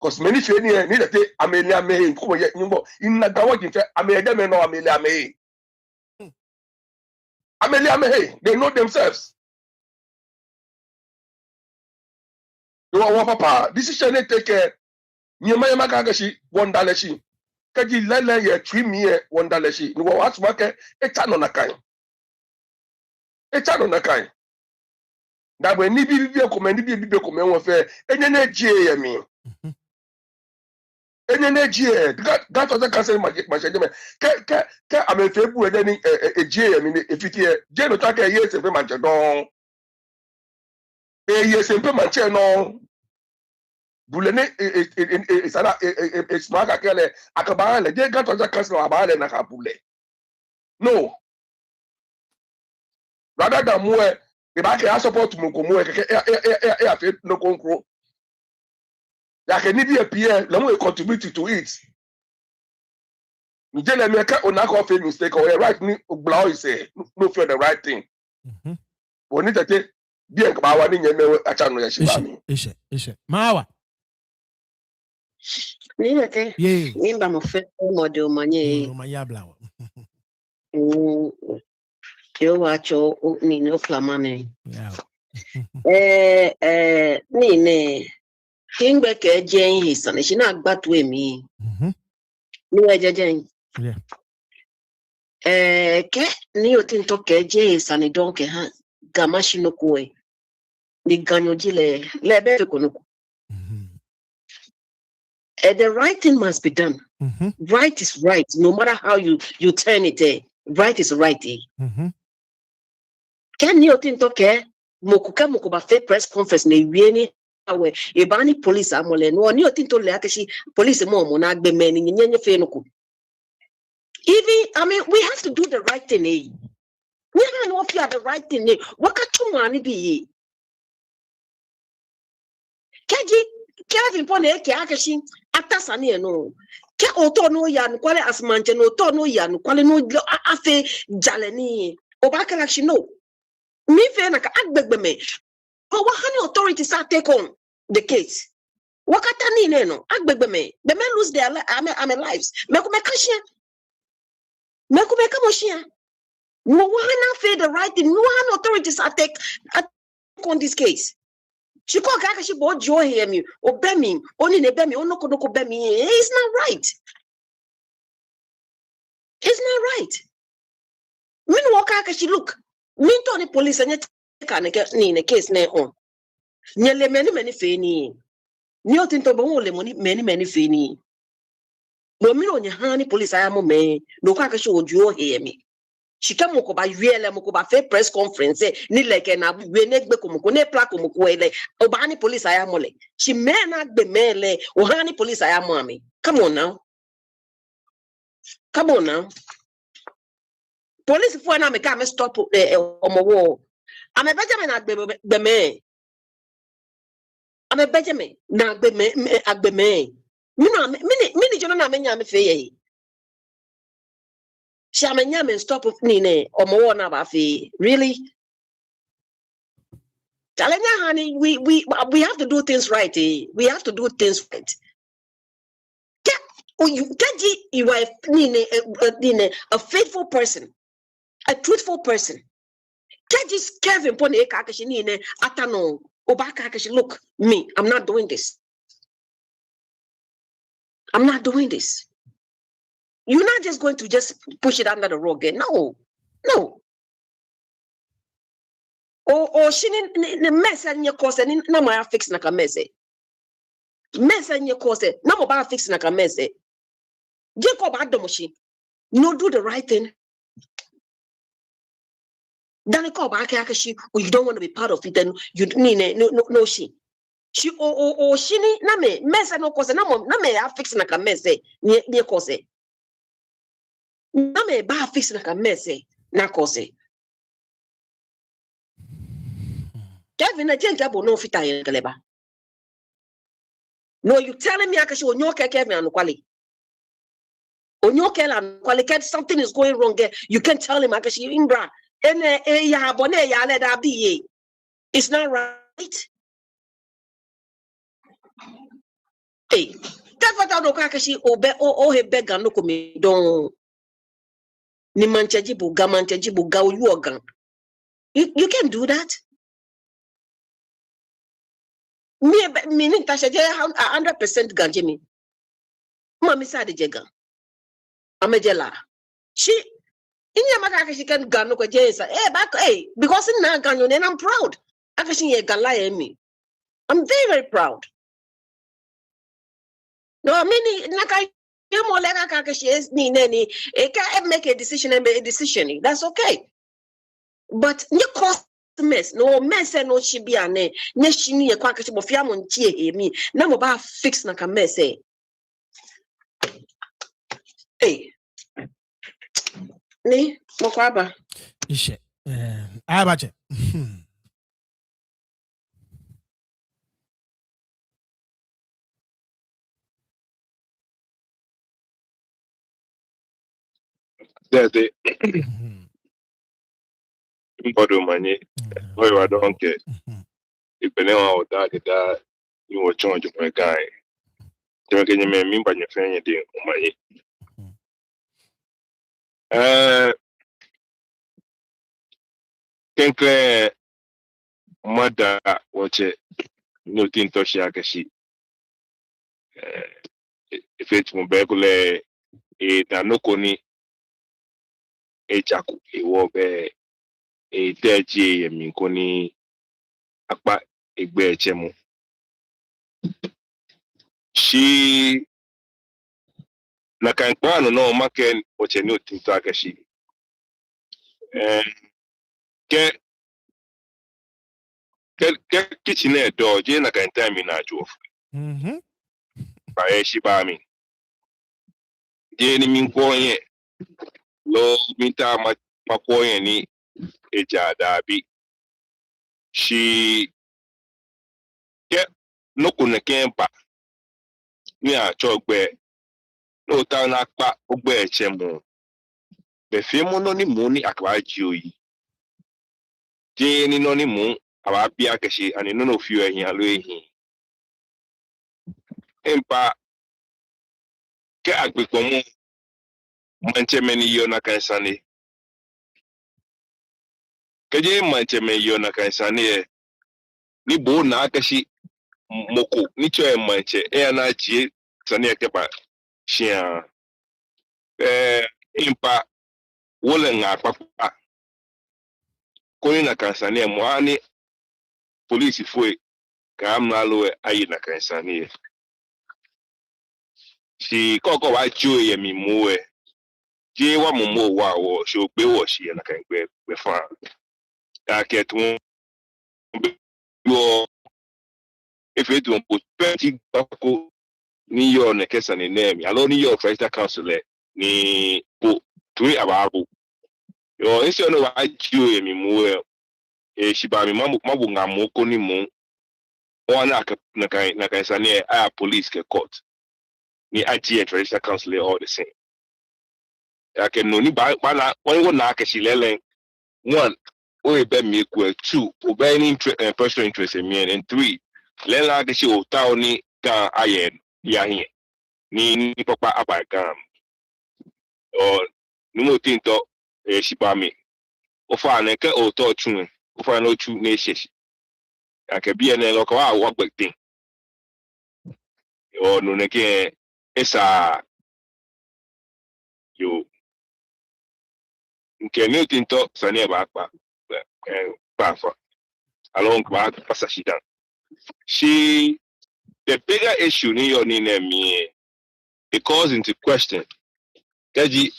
because many training need to take Amelia May, come yet, you know, in the Gawaki, Amelia May, no Amelia May. Amelia May, they know themselves. You are papa, decision they take care. Nyamaya Magagashi, $1. Kaji Lele, ye 3 me $1. You watch market, a ton on a kind. A ton on a kind. That when you be a command, be a command fair, and then a J. Me. Energy that was a cancel my ke am febu e ni eje mi efiti je no take yes e ma je don yes e ma che no bulene sala smaga kele akaba le je that was a cancel abale na ka bule no rather than mo e ba ke support mo ko mo e afi no konkro ya ke ni bi e pie le mo contribute to it. You tell me I feel mistake or right blow is no feel the right thing. We need to take be a power in your channel. Ishe. Mawa. Nite. Nimba mfe model manye. Manya blawa. Yo wacho ni no flamane. Nine. Kingbe ke jen hisan. She na gbatwe mi. Ni jen. Yeah. Ke ni otin to ke je sani donc ha gamashi no kwe ni ganyo jile lebe fe kono. The right thing must be done. Right is right, no matter how you turn it. Right is right. Ke ni otin to ke mokuka ba fe press conference na wieni awe e bani police amole no ni otin to le akeshi police mo na agbe men ni nyenye fe no ku. Even, we have to do the right thing. We don't know if you are the right thing. What can you be? Kaji, Kevin Pone, Kakashi, Atasani, no. Ke oto no yan, quale asmanche no tono yan, quale no afe jaleni, Obakalashi no. Me fenaka agbegbe. But what kind of authorities are take on the case? What can no agbegbe? The men lose their lives. Mekubeka moshia. No one have the right thing. No one authorities are take on this case. She called Kaka, she bought joy here me, or Bemi, only the Bemi, or no Bemi. It's not right. It's not right. Meanwhile, Kaka, she look. Mean to the police and yet can get in a case near on. Nearly many feni. Near Tinto money, many feni. No me on your honey police I am a man. No Kaka show joy hear me. She came by real fair press conference. Ni like na we next be ne plaque Obani police I am mole. She may not be mele or honey police I am mommy. Come on now. Police for na me come stop on my wall. I'm a Benjamin at the man. I'm a Benjamin na be me at the man. Mini Jonah Menya fee. Shamanyam stop of Nine or more nabafi. Really? Talenya honey, we have to do things right. We have to do things right. You are a faithful person, a truthful person. Kaji's Kevin Pone Kakashinine Atano Obaka. Look, me, I'm not doing this. I'm not doing this. You're not just going to just push it under the rug. No. o shini ne mesa nye kose ni na mo fix na ka mese nye kose na mo ba fix na ka mese Jacob adomoshi no do the right thing then ko ba aka she you don't want to be part of it then you need no she o shini na me mesa no kose na me fix na ka mese nye kose na me ba fix na ka mese na kose Kevin na jenga bo no fita yengeleba no you telling me akashi onyoke Kevin anukwali onyoke la anukwali something is going wrong there you can tell him akashi imbra ene ya bone ya le da biye it's not right hey tafata no akashi obe o he bega no komi don ni mancheji buga you organ you can do that me ni tasha je 100% ganje mi mama sa de jega amejela she Inya maka she can gano ko jesa back because na ganyo and I'm proud akashi ye gala me I'm very very proud no I mean naka mo lega akashi is ni nani e can make a decision and make a decision that's okay but nye cost mess no mess no she be ane nye shini ye kwa akashi mo fia mo ntie me na mo ba fix na ka mess ni mo kwa ba Ishe. Abache. Dede, mpodo manye, oyo adonke, ipene wa odagida, iwo chonjo mwe gai. Tewe kenye me mimba nyefenye di umanye. Kenkle mada wache nutin toshi akashi. Ifetu mbekule nanoko ni echaku iwobe teji yemiko ni akpa egbe echemu. Shi nakankpano no make wache nutin to akashi. Ke kitchen door je na kan time na jo ba shi ba mi je ni min ko yen lo min ta ma ko yen ni eja da bi shi ke no ko na ken ba ni a cho gbe no ta na pa ogbe eche mu be fi mu no ni mu ni akwa ji oyi je ni no ni mu aba bi akeshi ani no fi ehin alo ehin empa ke agbekpo mu manchemeni yo na kan sane keje mancheme yo na kan sane ni bo na akashi moko ni cho manche na ji sane ke ba shia impa wole nga papa ko ni na kan sane mo ani police foi ka am na lo ayi na kan sane si koko wa jo ye mi mu je wa mo wa wo so gbe wo si na kan gbe fa ta ke tun yo efe tun po ti bako ni yo ne kesa ni name alo ni yo Fresh Council ni po tui ababu yo ese no wa jiu ye mi mu shiba mi mabu nga mo ko ni mu ona na kai sane a police ke court ni IGN Fresh Council all the same ya ke no ni ba na won na ke shilele one o be mi ku two o be ni personal interest in me and three lela ke shi o ta oni ga ayen ya hin ni papa abagam o numo tinto shibami o fa na ke o to tun o fa no tu na sheshi aka bia na lo ka wa gbegtin o no ne ke esa yo nke ni tinto sani ba pa pa fa along Pasashidan. The bigger issue in your name, it calls into question. Kaji,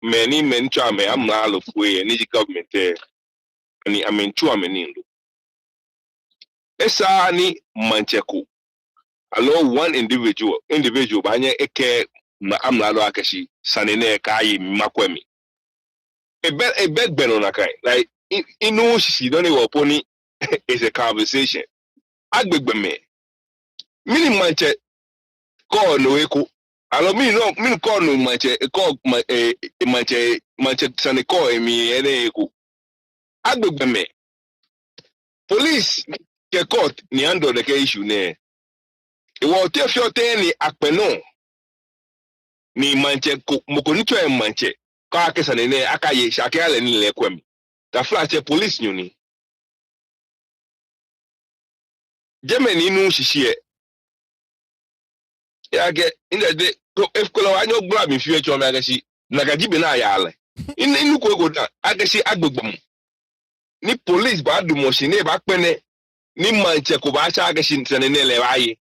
many men try me, I'm not of way, and the government there, and I mean, two amening. Esa ni mancheku. Allow one individual, banye eke na amnalo akashi, sanene kai makwemi. A bed ben on a kind. Like, inu she don't even pony is a conversation. Agbegbe mini manche call no echo. Allow me no min call no manche call manche sane call me ene echo. Agbegbe police ke court ni ando the issue ne. E wo te fio te ni akpeno ni manche mokonito e manche ka ke sane ne akaye shake ale ni le kwem. Ta flash police nyuni. Germany nu shishie ya get in the day if kola anyo grab in future me agashi nagajibe na ya ale inu ko go da agashi agbogbom ni police ba du machine ba pene ni manche ko ba cha agashi ntene ne le baye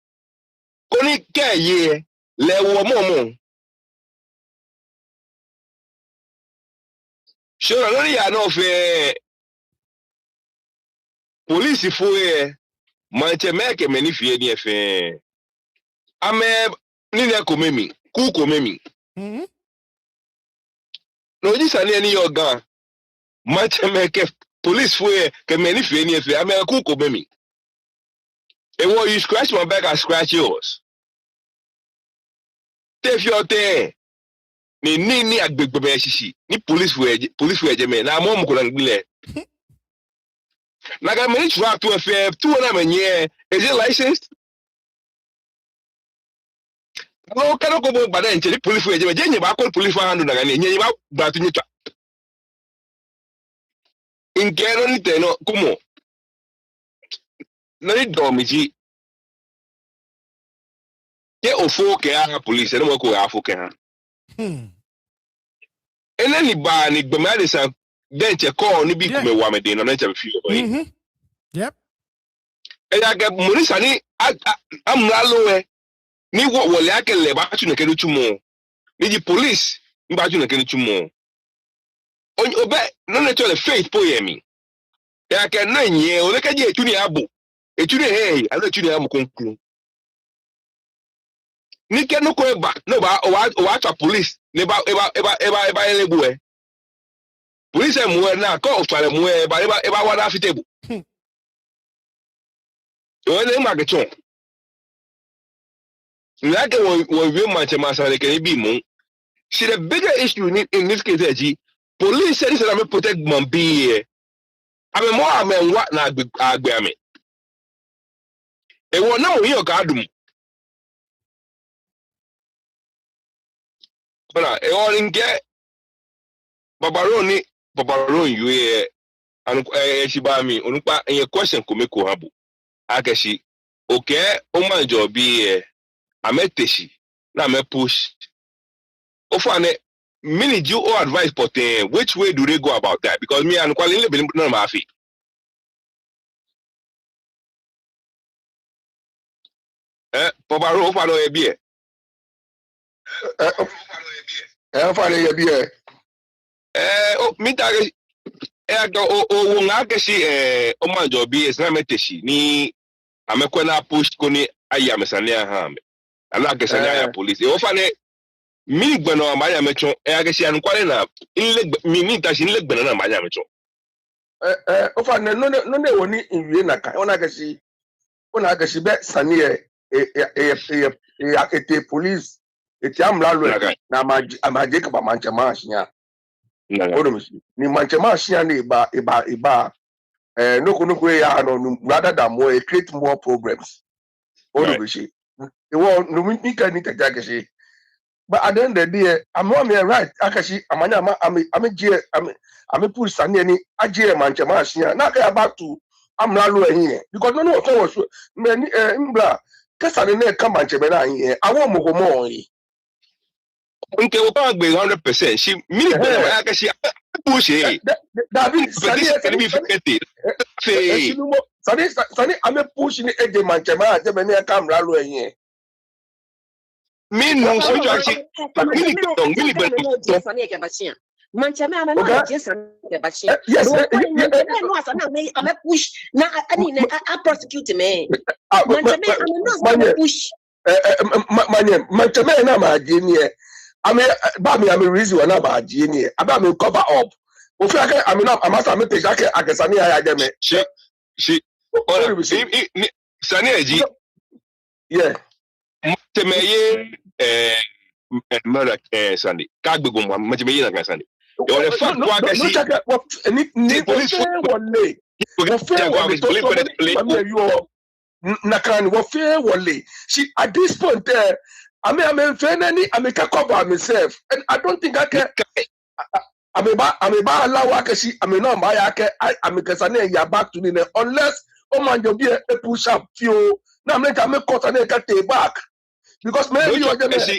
ko ni ke ye le wo momo sure no ya no fe police fo ye manche meke meni fie ni fe ame ni ne ko memi ku ko memi no ji sane ni yoga manche meke police for ke many fe ni fe ame ku ko bemi e wo you scratch my back I scratch yours te fi ote ni agbegbe be shishi ni police for eje na mo ko ngile na ga many track to fe tu na menye is it licensed no kana ko bo bada nche ni police for eje me je nye ba call police for handle na ga nye ba ba tu nyita in kero ni te no kumo na ni domiji ke ofo ke a police no ko afo ke ha eneni ba ni gbema de san denche call ni bi kume wa me de no na nche fi o yep ya ga munisa ni amralo ni wo wole akele ba tu ne kenu tumo ni di police ni ba tu ne kenu tumo obe no ne to le faith poemi ya ga na nye o le ka je etu ni abo etu ni hey alo etu ni amo konklu ni kenu ko eba no ba o wa ta police ni ba elebu e police e mu na ko o tare mu e ba wa na fitebu o le ma geton like when we manche masale can be mo see the bigger issue in this case is police said that I'm protect man be I mean more I mean what na agbe ame e won na mo yo ka adum bana e won nge babaron you e anu she ba mi onupa e question ko me ko habo akashi okay Omanjor be ameteshi na me push ofane mini do or advice but which way do they go about that because me and kwali le no ma fi pobaro ofano e bi fare ye bi o mi ta o nga ke si Omanjor bi is na meteshi ni amekwana push ko ni aya mesane ha me ala ke sane aya police e ofane mini gbeno amanya mecho ke si anu kwale na ile mini ta si ile gbeno na amanya mecho ofane no ne woni inwie na ka ona ke si be sane ete police eti amla lo na amaje ka ba manche machia ni manche machia ni iba no ya no rather than more create more problems odomishi e wo no mi ka ni taja ke si but at the end of the day I'm not right akashi amanya am pull sane ni aje manche machia na ka back to amla lo ehin because no so was many mbla kasane na ka manche be na ehin awo mogomo yi nke o pa gbe 100% she mini gbeno akashi push David sane ni bi fete fe Sani ame push ni eje manchema aje meni camera lo yin. Me no so you actually Manchame I'm not just a Yes. No, I'm push. Now I prosecute me. Manchame I'm not push. Manchame na ma jini. Ame ba mi ame reason na ma jini. Aba mi cover up. Ofi ake ame na amasa me page ake agesani ya je me. She Sani Eji. Yeah. Manchame murder Sunday. Kagbego manchame na kan Sunday. Yo the fact wa ka si ni police wole. Nakran wo fe wole. She at this point there I mean finally I make a cover myself and I don't think I can I mean ba allow akashi I mean no my I make Sani ya back to me unless Omanjor be a push up few now make I make cut and take back because maybe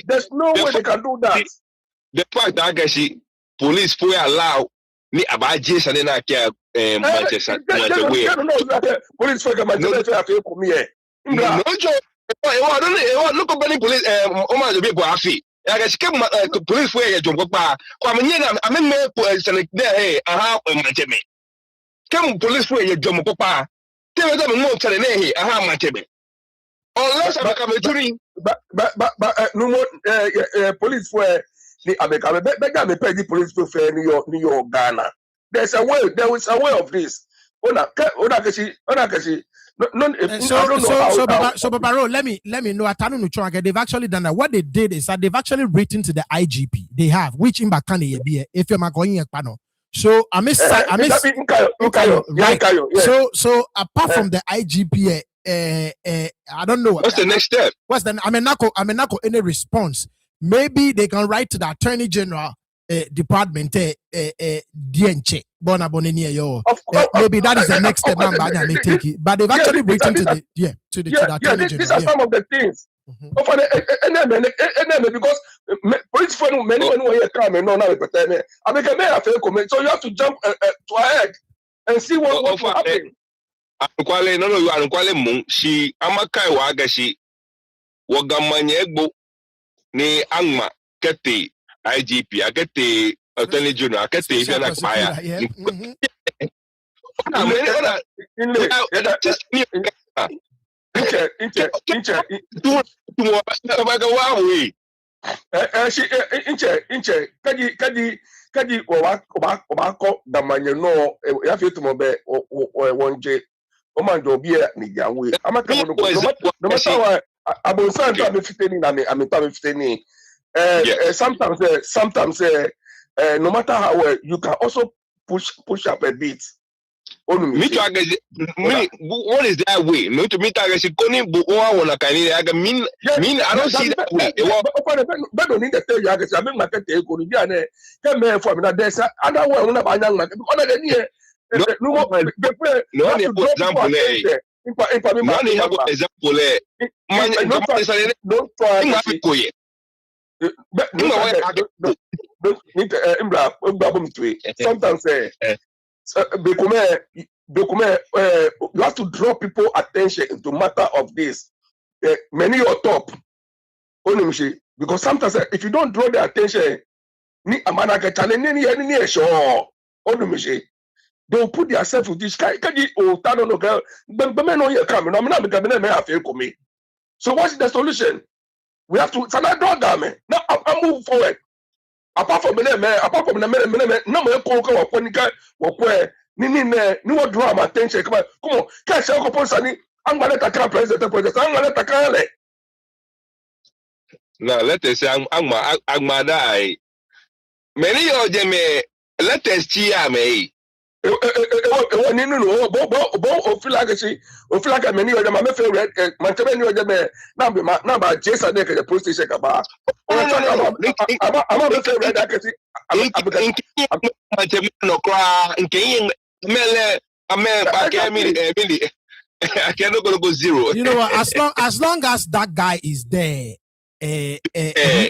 there's no way they can do that. The fact that akashi police for allow ni abaje Sani na kia Manchester police for Manchester fe ko mi e no joke look up any police Omanjor be go afi akashi ke police for ya jongo pa kwa menye na ameme Sani there aha Manchester come police for ya jongo pa tell them mo tell na aha Manchester unless I come during but no more police for the America bega me pay the police for New York Ghana. There is a way of this. So Barbaro, let me know. They've actually done that. What they did is that they've actually written to the IGP. They have, which in Bakani if you're going a panel. So I miss right. So apart from the IGP, I don't know. What's the next step? What's the I'm not any response. Maybe they can write to the Attorney General Department DNC. Maybe that is the next step. May take it. But they've actually written to the Attorney General. These are some of the things. Because police for many when come and no now I make a mayor comment. So you have to jump to ahead and see what will happen. Ankwale no you ankwale mu shi amakai wa agashi wagamanye egbo ni angma kete IGP akete Attorney General akete ife na kwaya Kaji wako damanye no ya fitu mobe wonje Omanjor be ni jawe amaka no matter what abonsan to amefiteni na me to amefiteni sometimes no matter how well you can also push up a bit. Me to against what is that way? No to me to against Koni Buwa na kanini aga mean I don't see that way. But don't need to tell you against I make my tete ko ni bia na come for me na there's other way una ba nyang na because na dey no example sometimes you have to draw people attention into matter of this. Many are top. Because sometimes if you don't draw their attention, they'll put themselves with this guy. So what's the solution? We have to draw them. Now I move forward. Apart from the man, no man call no draw my attention. Come on, catch your opponent. I'm gonna attack president. I'm gonna attack. Now let us say I'm die. Many of them let us cheer me. No, feel like many of them are my favorite. Many of them now by Jason Neck at the police station. I'm a favorite. I cannot go zero. You know what? As long as that guy is there,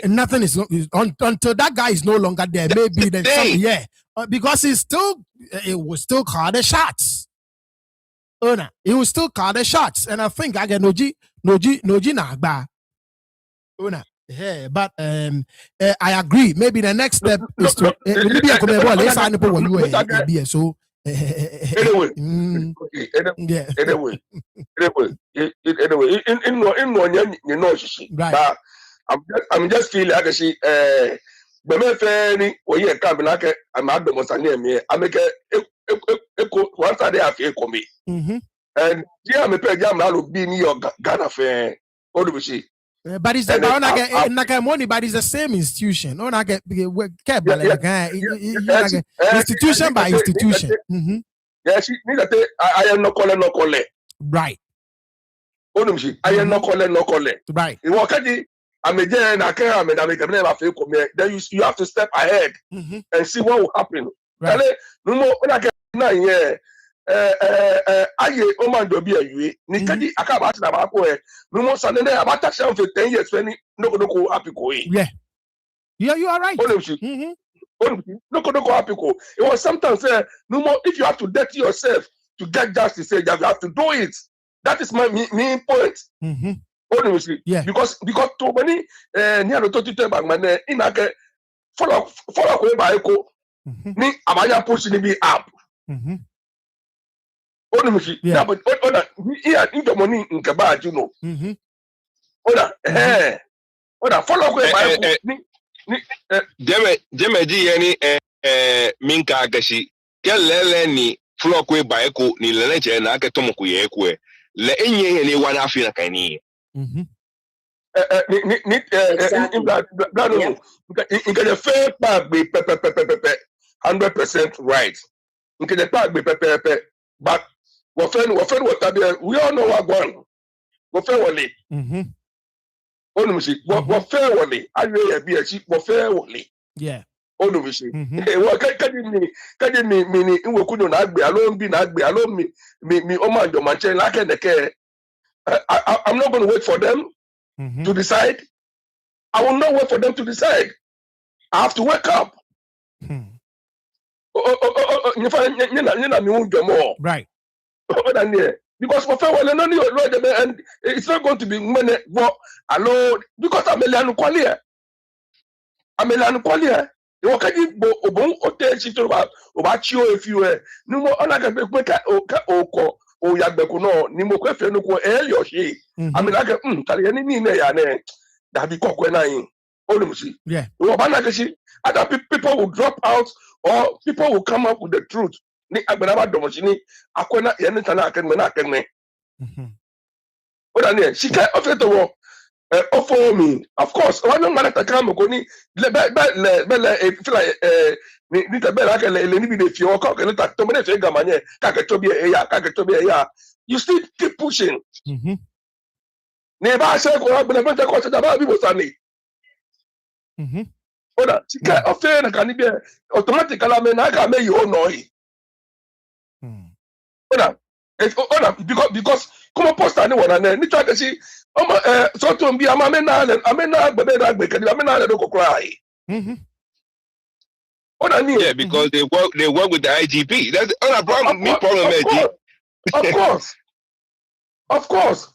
nothing is until that guy is no longer there. Maybe then because it was still called the shots. he will still call the shots. And I think I get noji nagba. Yeah, but I agree. Maybe the next step is to maybe I come about let's sign up when you are so anyway. Anyway, right. But I'm just feeling like she but me fairly or yeah come like I'm at the most near me. I make a once a day I feel come and yeah me pay jam now be in your Ghana fair. What do we see? But it's the money, but it's the same institution. No, not get institution by institution. Yes, I am not calling. Right. I am not calling. Right. I'm a day and I can't never feel come here. Then you have to step ahead and see what will happen. Right. No more when I get 9 years. Omanjor be a Nikadi Akabas Nabako, no more Sunday about touch for 10 years when no happy go. Yeah, you are right. No happy go. It was sometimes no more if you have to dirty yourself to get justice, you have to do it. That is my main point. Yeah. Because too many near the 22 back man in a follow away by echo. Ni Amaya pushing me up. Yeah. But here in the money in Kabaj, you know. Follow away by Jemedi any minka agashi. Kelele ni flokwe baeko ni leneche na ake tomoku yekwe. Le enye ni wana afina kani. In the fair part be 100% right. In the part be but we all know what going. We fair only. We fair only. I will be a cheap. We fair only. Yeah. Can you mean we couldn't not be alone, be alone me Omanjor manche like the care. I'm not going to wait for them to decide. I will not wait for them to decide. I have to wake up. Right. Because for fair and it's not going to be many alone because I'm a land qualia. You can go obon hotel shit about you if you no more on like a oko or yagbekuno, Nimo Quefenuko, your she. I mean, like a that be coquenine. Yeah. Other people will drop out or people will come up with the truth. Ni agbena domosini akwena yenitana akenme. She can't offer the war. Offer me, of course. One man at the camera, Goni, feel like Nita Bella, if you walk out and let Tomane Gamane, Kakatobia, you still keep pushing. Never said, well, but I went to court about people, Sunny. She can't offer the Canibia automatically. I mean, I can make you all noise. Because come on, post anyone and then try to see. So to be a man, but then I don't cry. Yeah, because they work with the IGP. That's not a problem. Of course.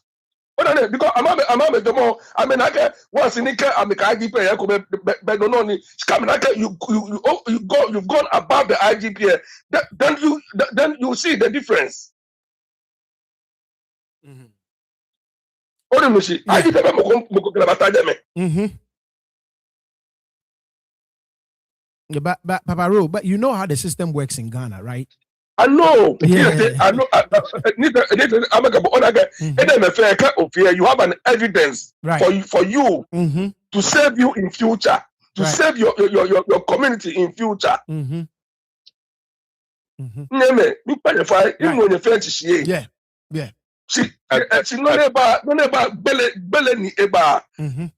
Because I mean, I can once in the I'm a IGP. But no, you've gone above the IGP. Then you see the difference. But Papa Ro, but you know how the system works in Ghana, right? I know. Yeah. I know. You have an evidence for you to save you in future, to save your community in future. Yeah. She no neba bele ni eba.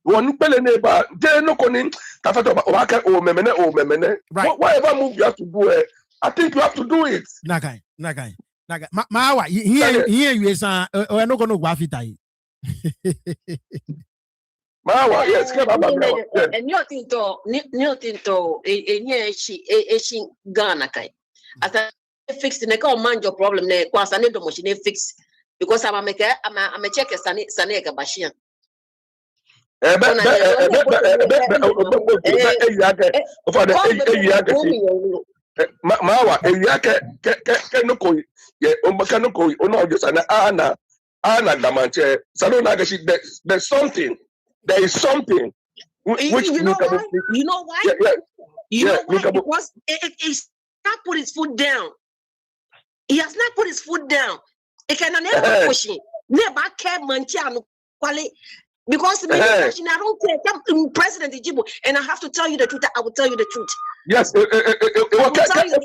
One bele neba. They no konin kafato obaka o memene. Whatever move you have to do, I think you have to do it. Nagai. Mawa, here you is or no gonna wafitai. Mawa, yes, and you're tinto, she Ghana kai. As fix the Omanjor problem ne kwasa ne do machine fix because I'm a check sane ka bashia. Mawa ana damanche salona gashi there's something there is something which you know why? You know why? You know why? Because he's not put his foot down. He has not put his foot down. He can never push it. Never care manchiano quality. Because me, I don't care. I'm President Ijibo, and I have to tell you the truth. I will tell you the truth. Yes, I will tell you the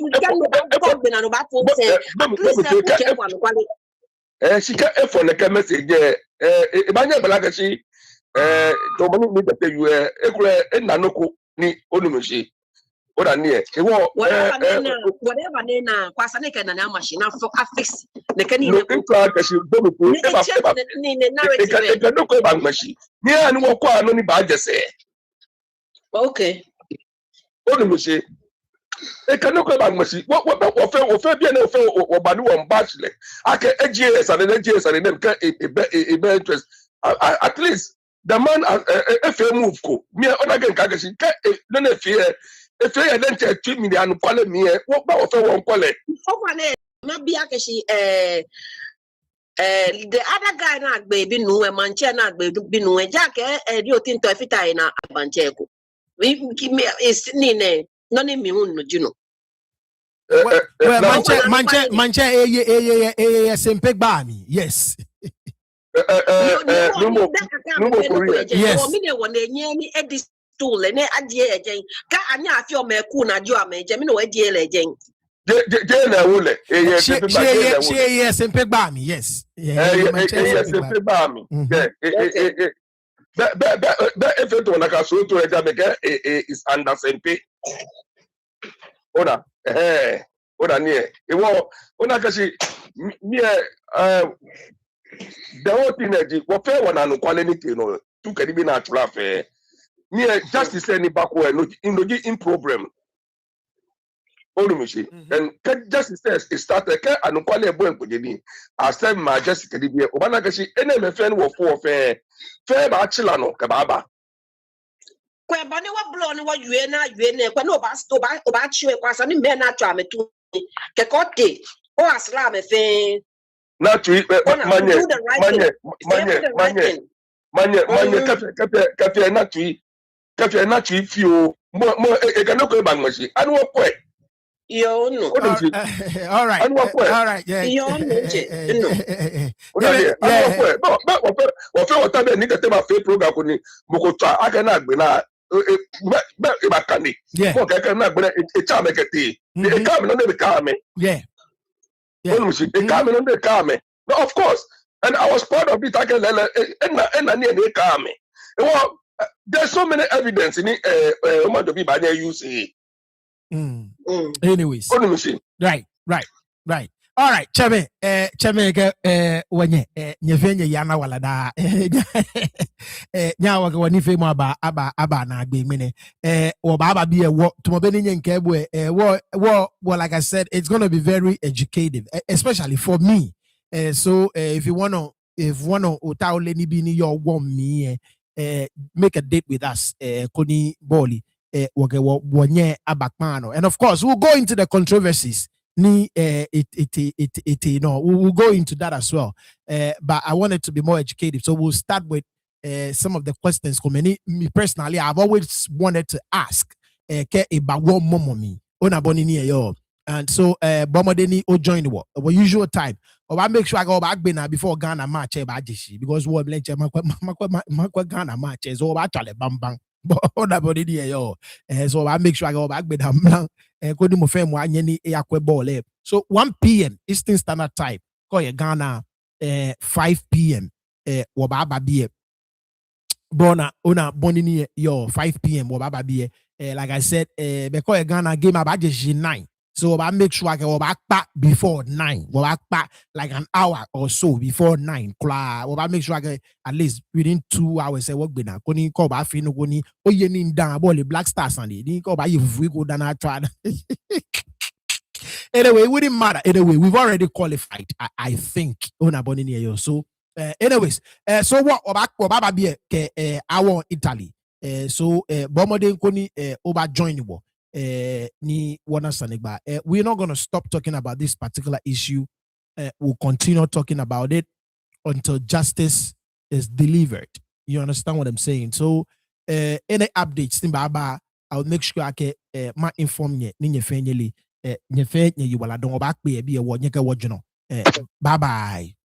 truth. She can't for the message. Ibanya Balagashi, Dominic Mita, you are Nanoko ni Onumushi. What I near. Whatever Nena, Quasanica and a machine for affix the canine. Near and walk on only by the say. Okay. Onumushi. E can look about Messi. What Fabian or Banu and Bachelor? I can AGS and an AGS and a better interest. At least the man a fair move. Me on again, Kagashi, none of fear. If you don't take 2 million and call me, what about one quality? Maybe Akashi, the other guy, not baby, no, a manchana, baby, no, a jack, you think to a fita in a bancheco. We is Nine. None of me, you know. Manche, simple bami. Yes. Yes. When they near me at this stool and I dear Jane. Can I feel me cool? I do a major, no idea, Jane. She simple bami. Yes. Simple bami. If you don't like a so to a is under simple. Oda, Oda near. It was Onakashi near the whole thing. What fair one and quality, you know, two can be natural affair. Near justice any backward in problem. Odumishi and justice says it started and quality born with the I said my Jessica Dibia, Obanakashi, any friend were for fair bachelano, Kababa. Kwebani wa blow what you no basto about you was any men not try me to Kekote or Aslam a thing. Not to eat money, not to eat. Cafe not to eat you more a canoe bang machine. And what point? You know, all right, and what point? All right, yeah. What need to take my fair program on Mokota. I cannot be now. Bakani. Yeah. Okay, cannot be a charm. They come on the car. Yeah. They come on the car. No, of course. And I was part of it. I can and near the car. Well, there's so many evidence in it. Omanjor by you say. Anyways, right. All right, Chame, when you yana walada, now when you feel aba na be mene, or baba be a walk to Mobeni and Kebwe, well, like I said, it's going to be very educative, especially for me. So if one of Otao Lenny Bini, your warm me, make a date with us, Koni Boli. And of course we'll go into the controversies. We'll go into that as well. But I want it to be more educative. So we'll start with some of the questions. Me personally, I've always wanted to ask about what momomi and so Bomodeni will join the work. Our usual time. Or I make sure I go back before Ghana match because what Ghana match is all actually bam bang. So I make sure I go back with them. So 1 p.m. Eastern Standard Time. Call your Ghana 5 p.m. Wababa be Bona ona bonini yo 5 p.m. Wababa be like I said, because Ghana game about 9. So I make sure I go back before 9. Back like an hour or so before 9. I make sure I get at least within 2 hours. I work with that. Koni ko ba fi no koni o ye ni down ball Black Stars and ni ko ba you we go down try. Anyway, it wouldn't matter. Anyway, we've already qualified. I think. So, anyways, so what about be our Italy? So, Bomode Koni over join ni wana sanigba. We're not gonna stop talking about this particular issue. We'll continue talking about it until justice is delivered. You understand what I'm saying? So, any updates, Baba, I'll make sure I can ma inform you. Ninye fenyeli, nye you wala dongo back be a wanyaka wajino. Bye bye.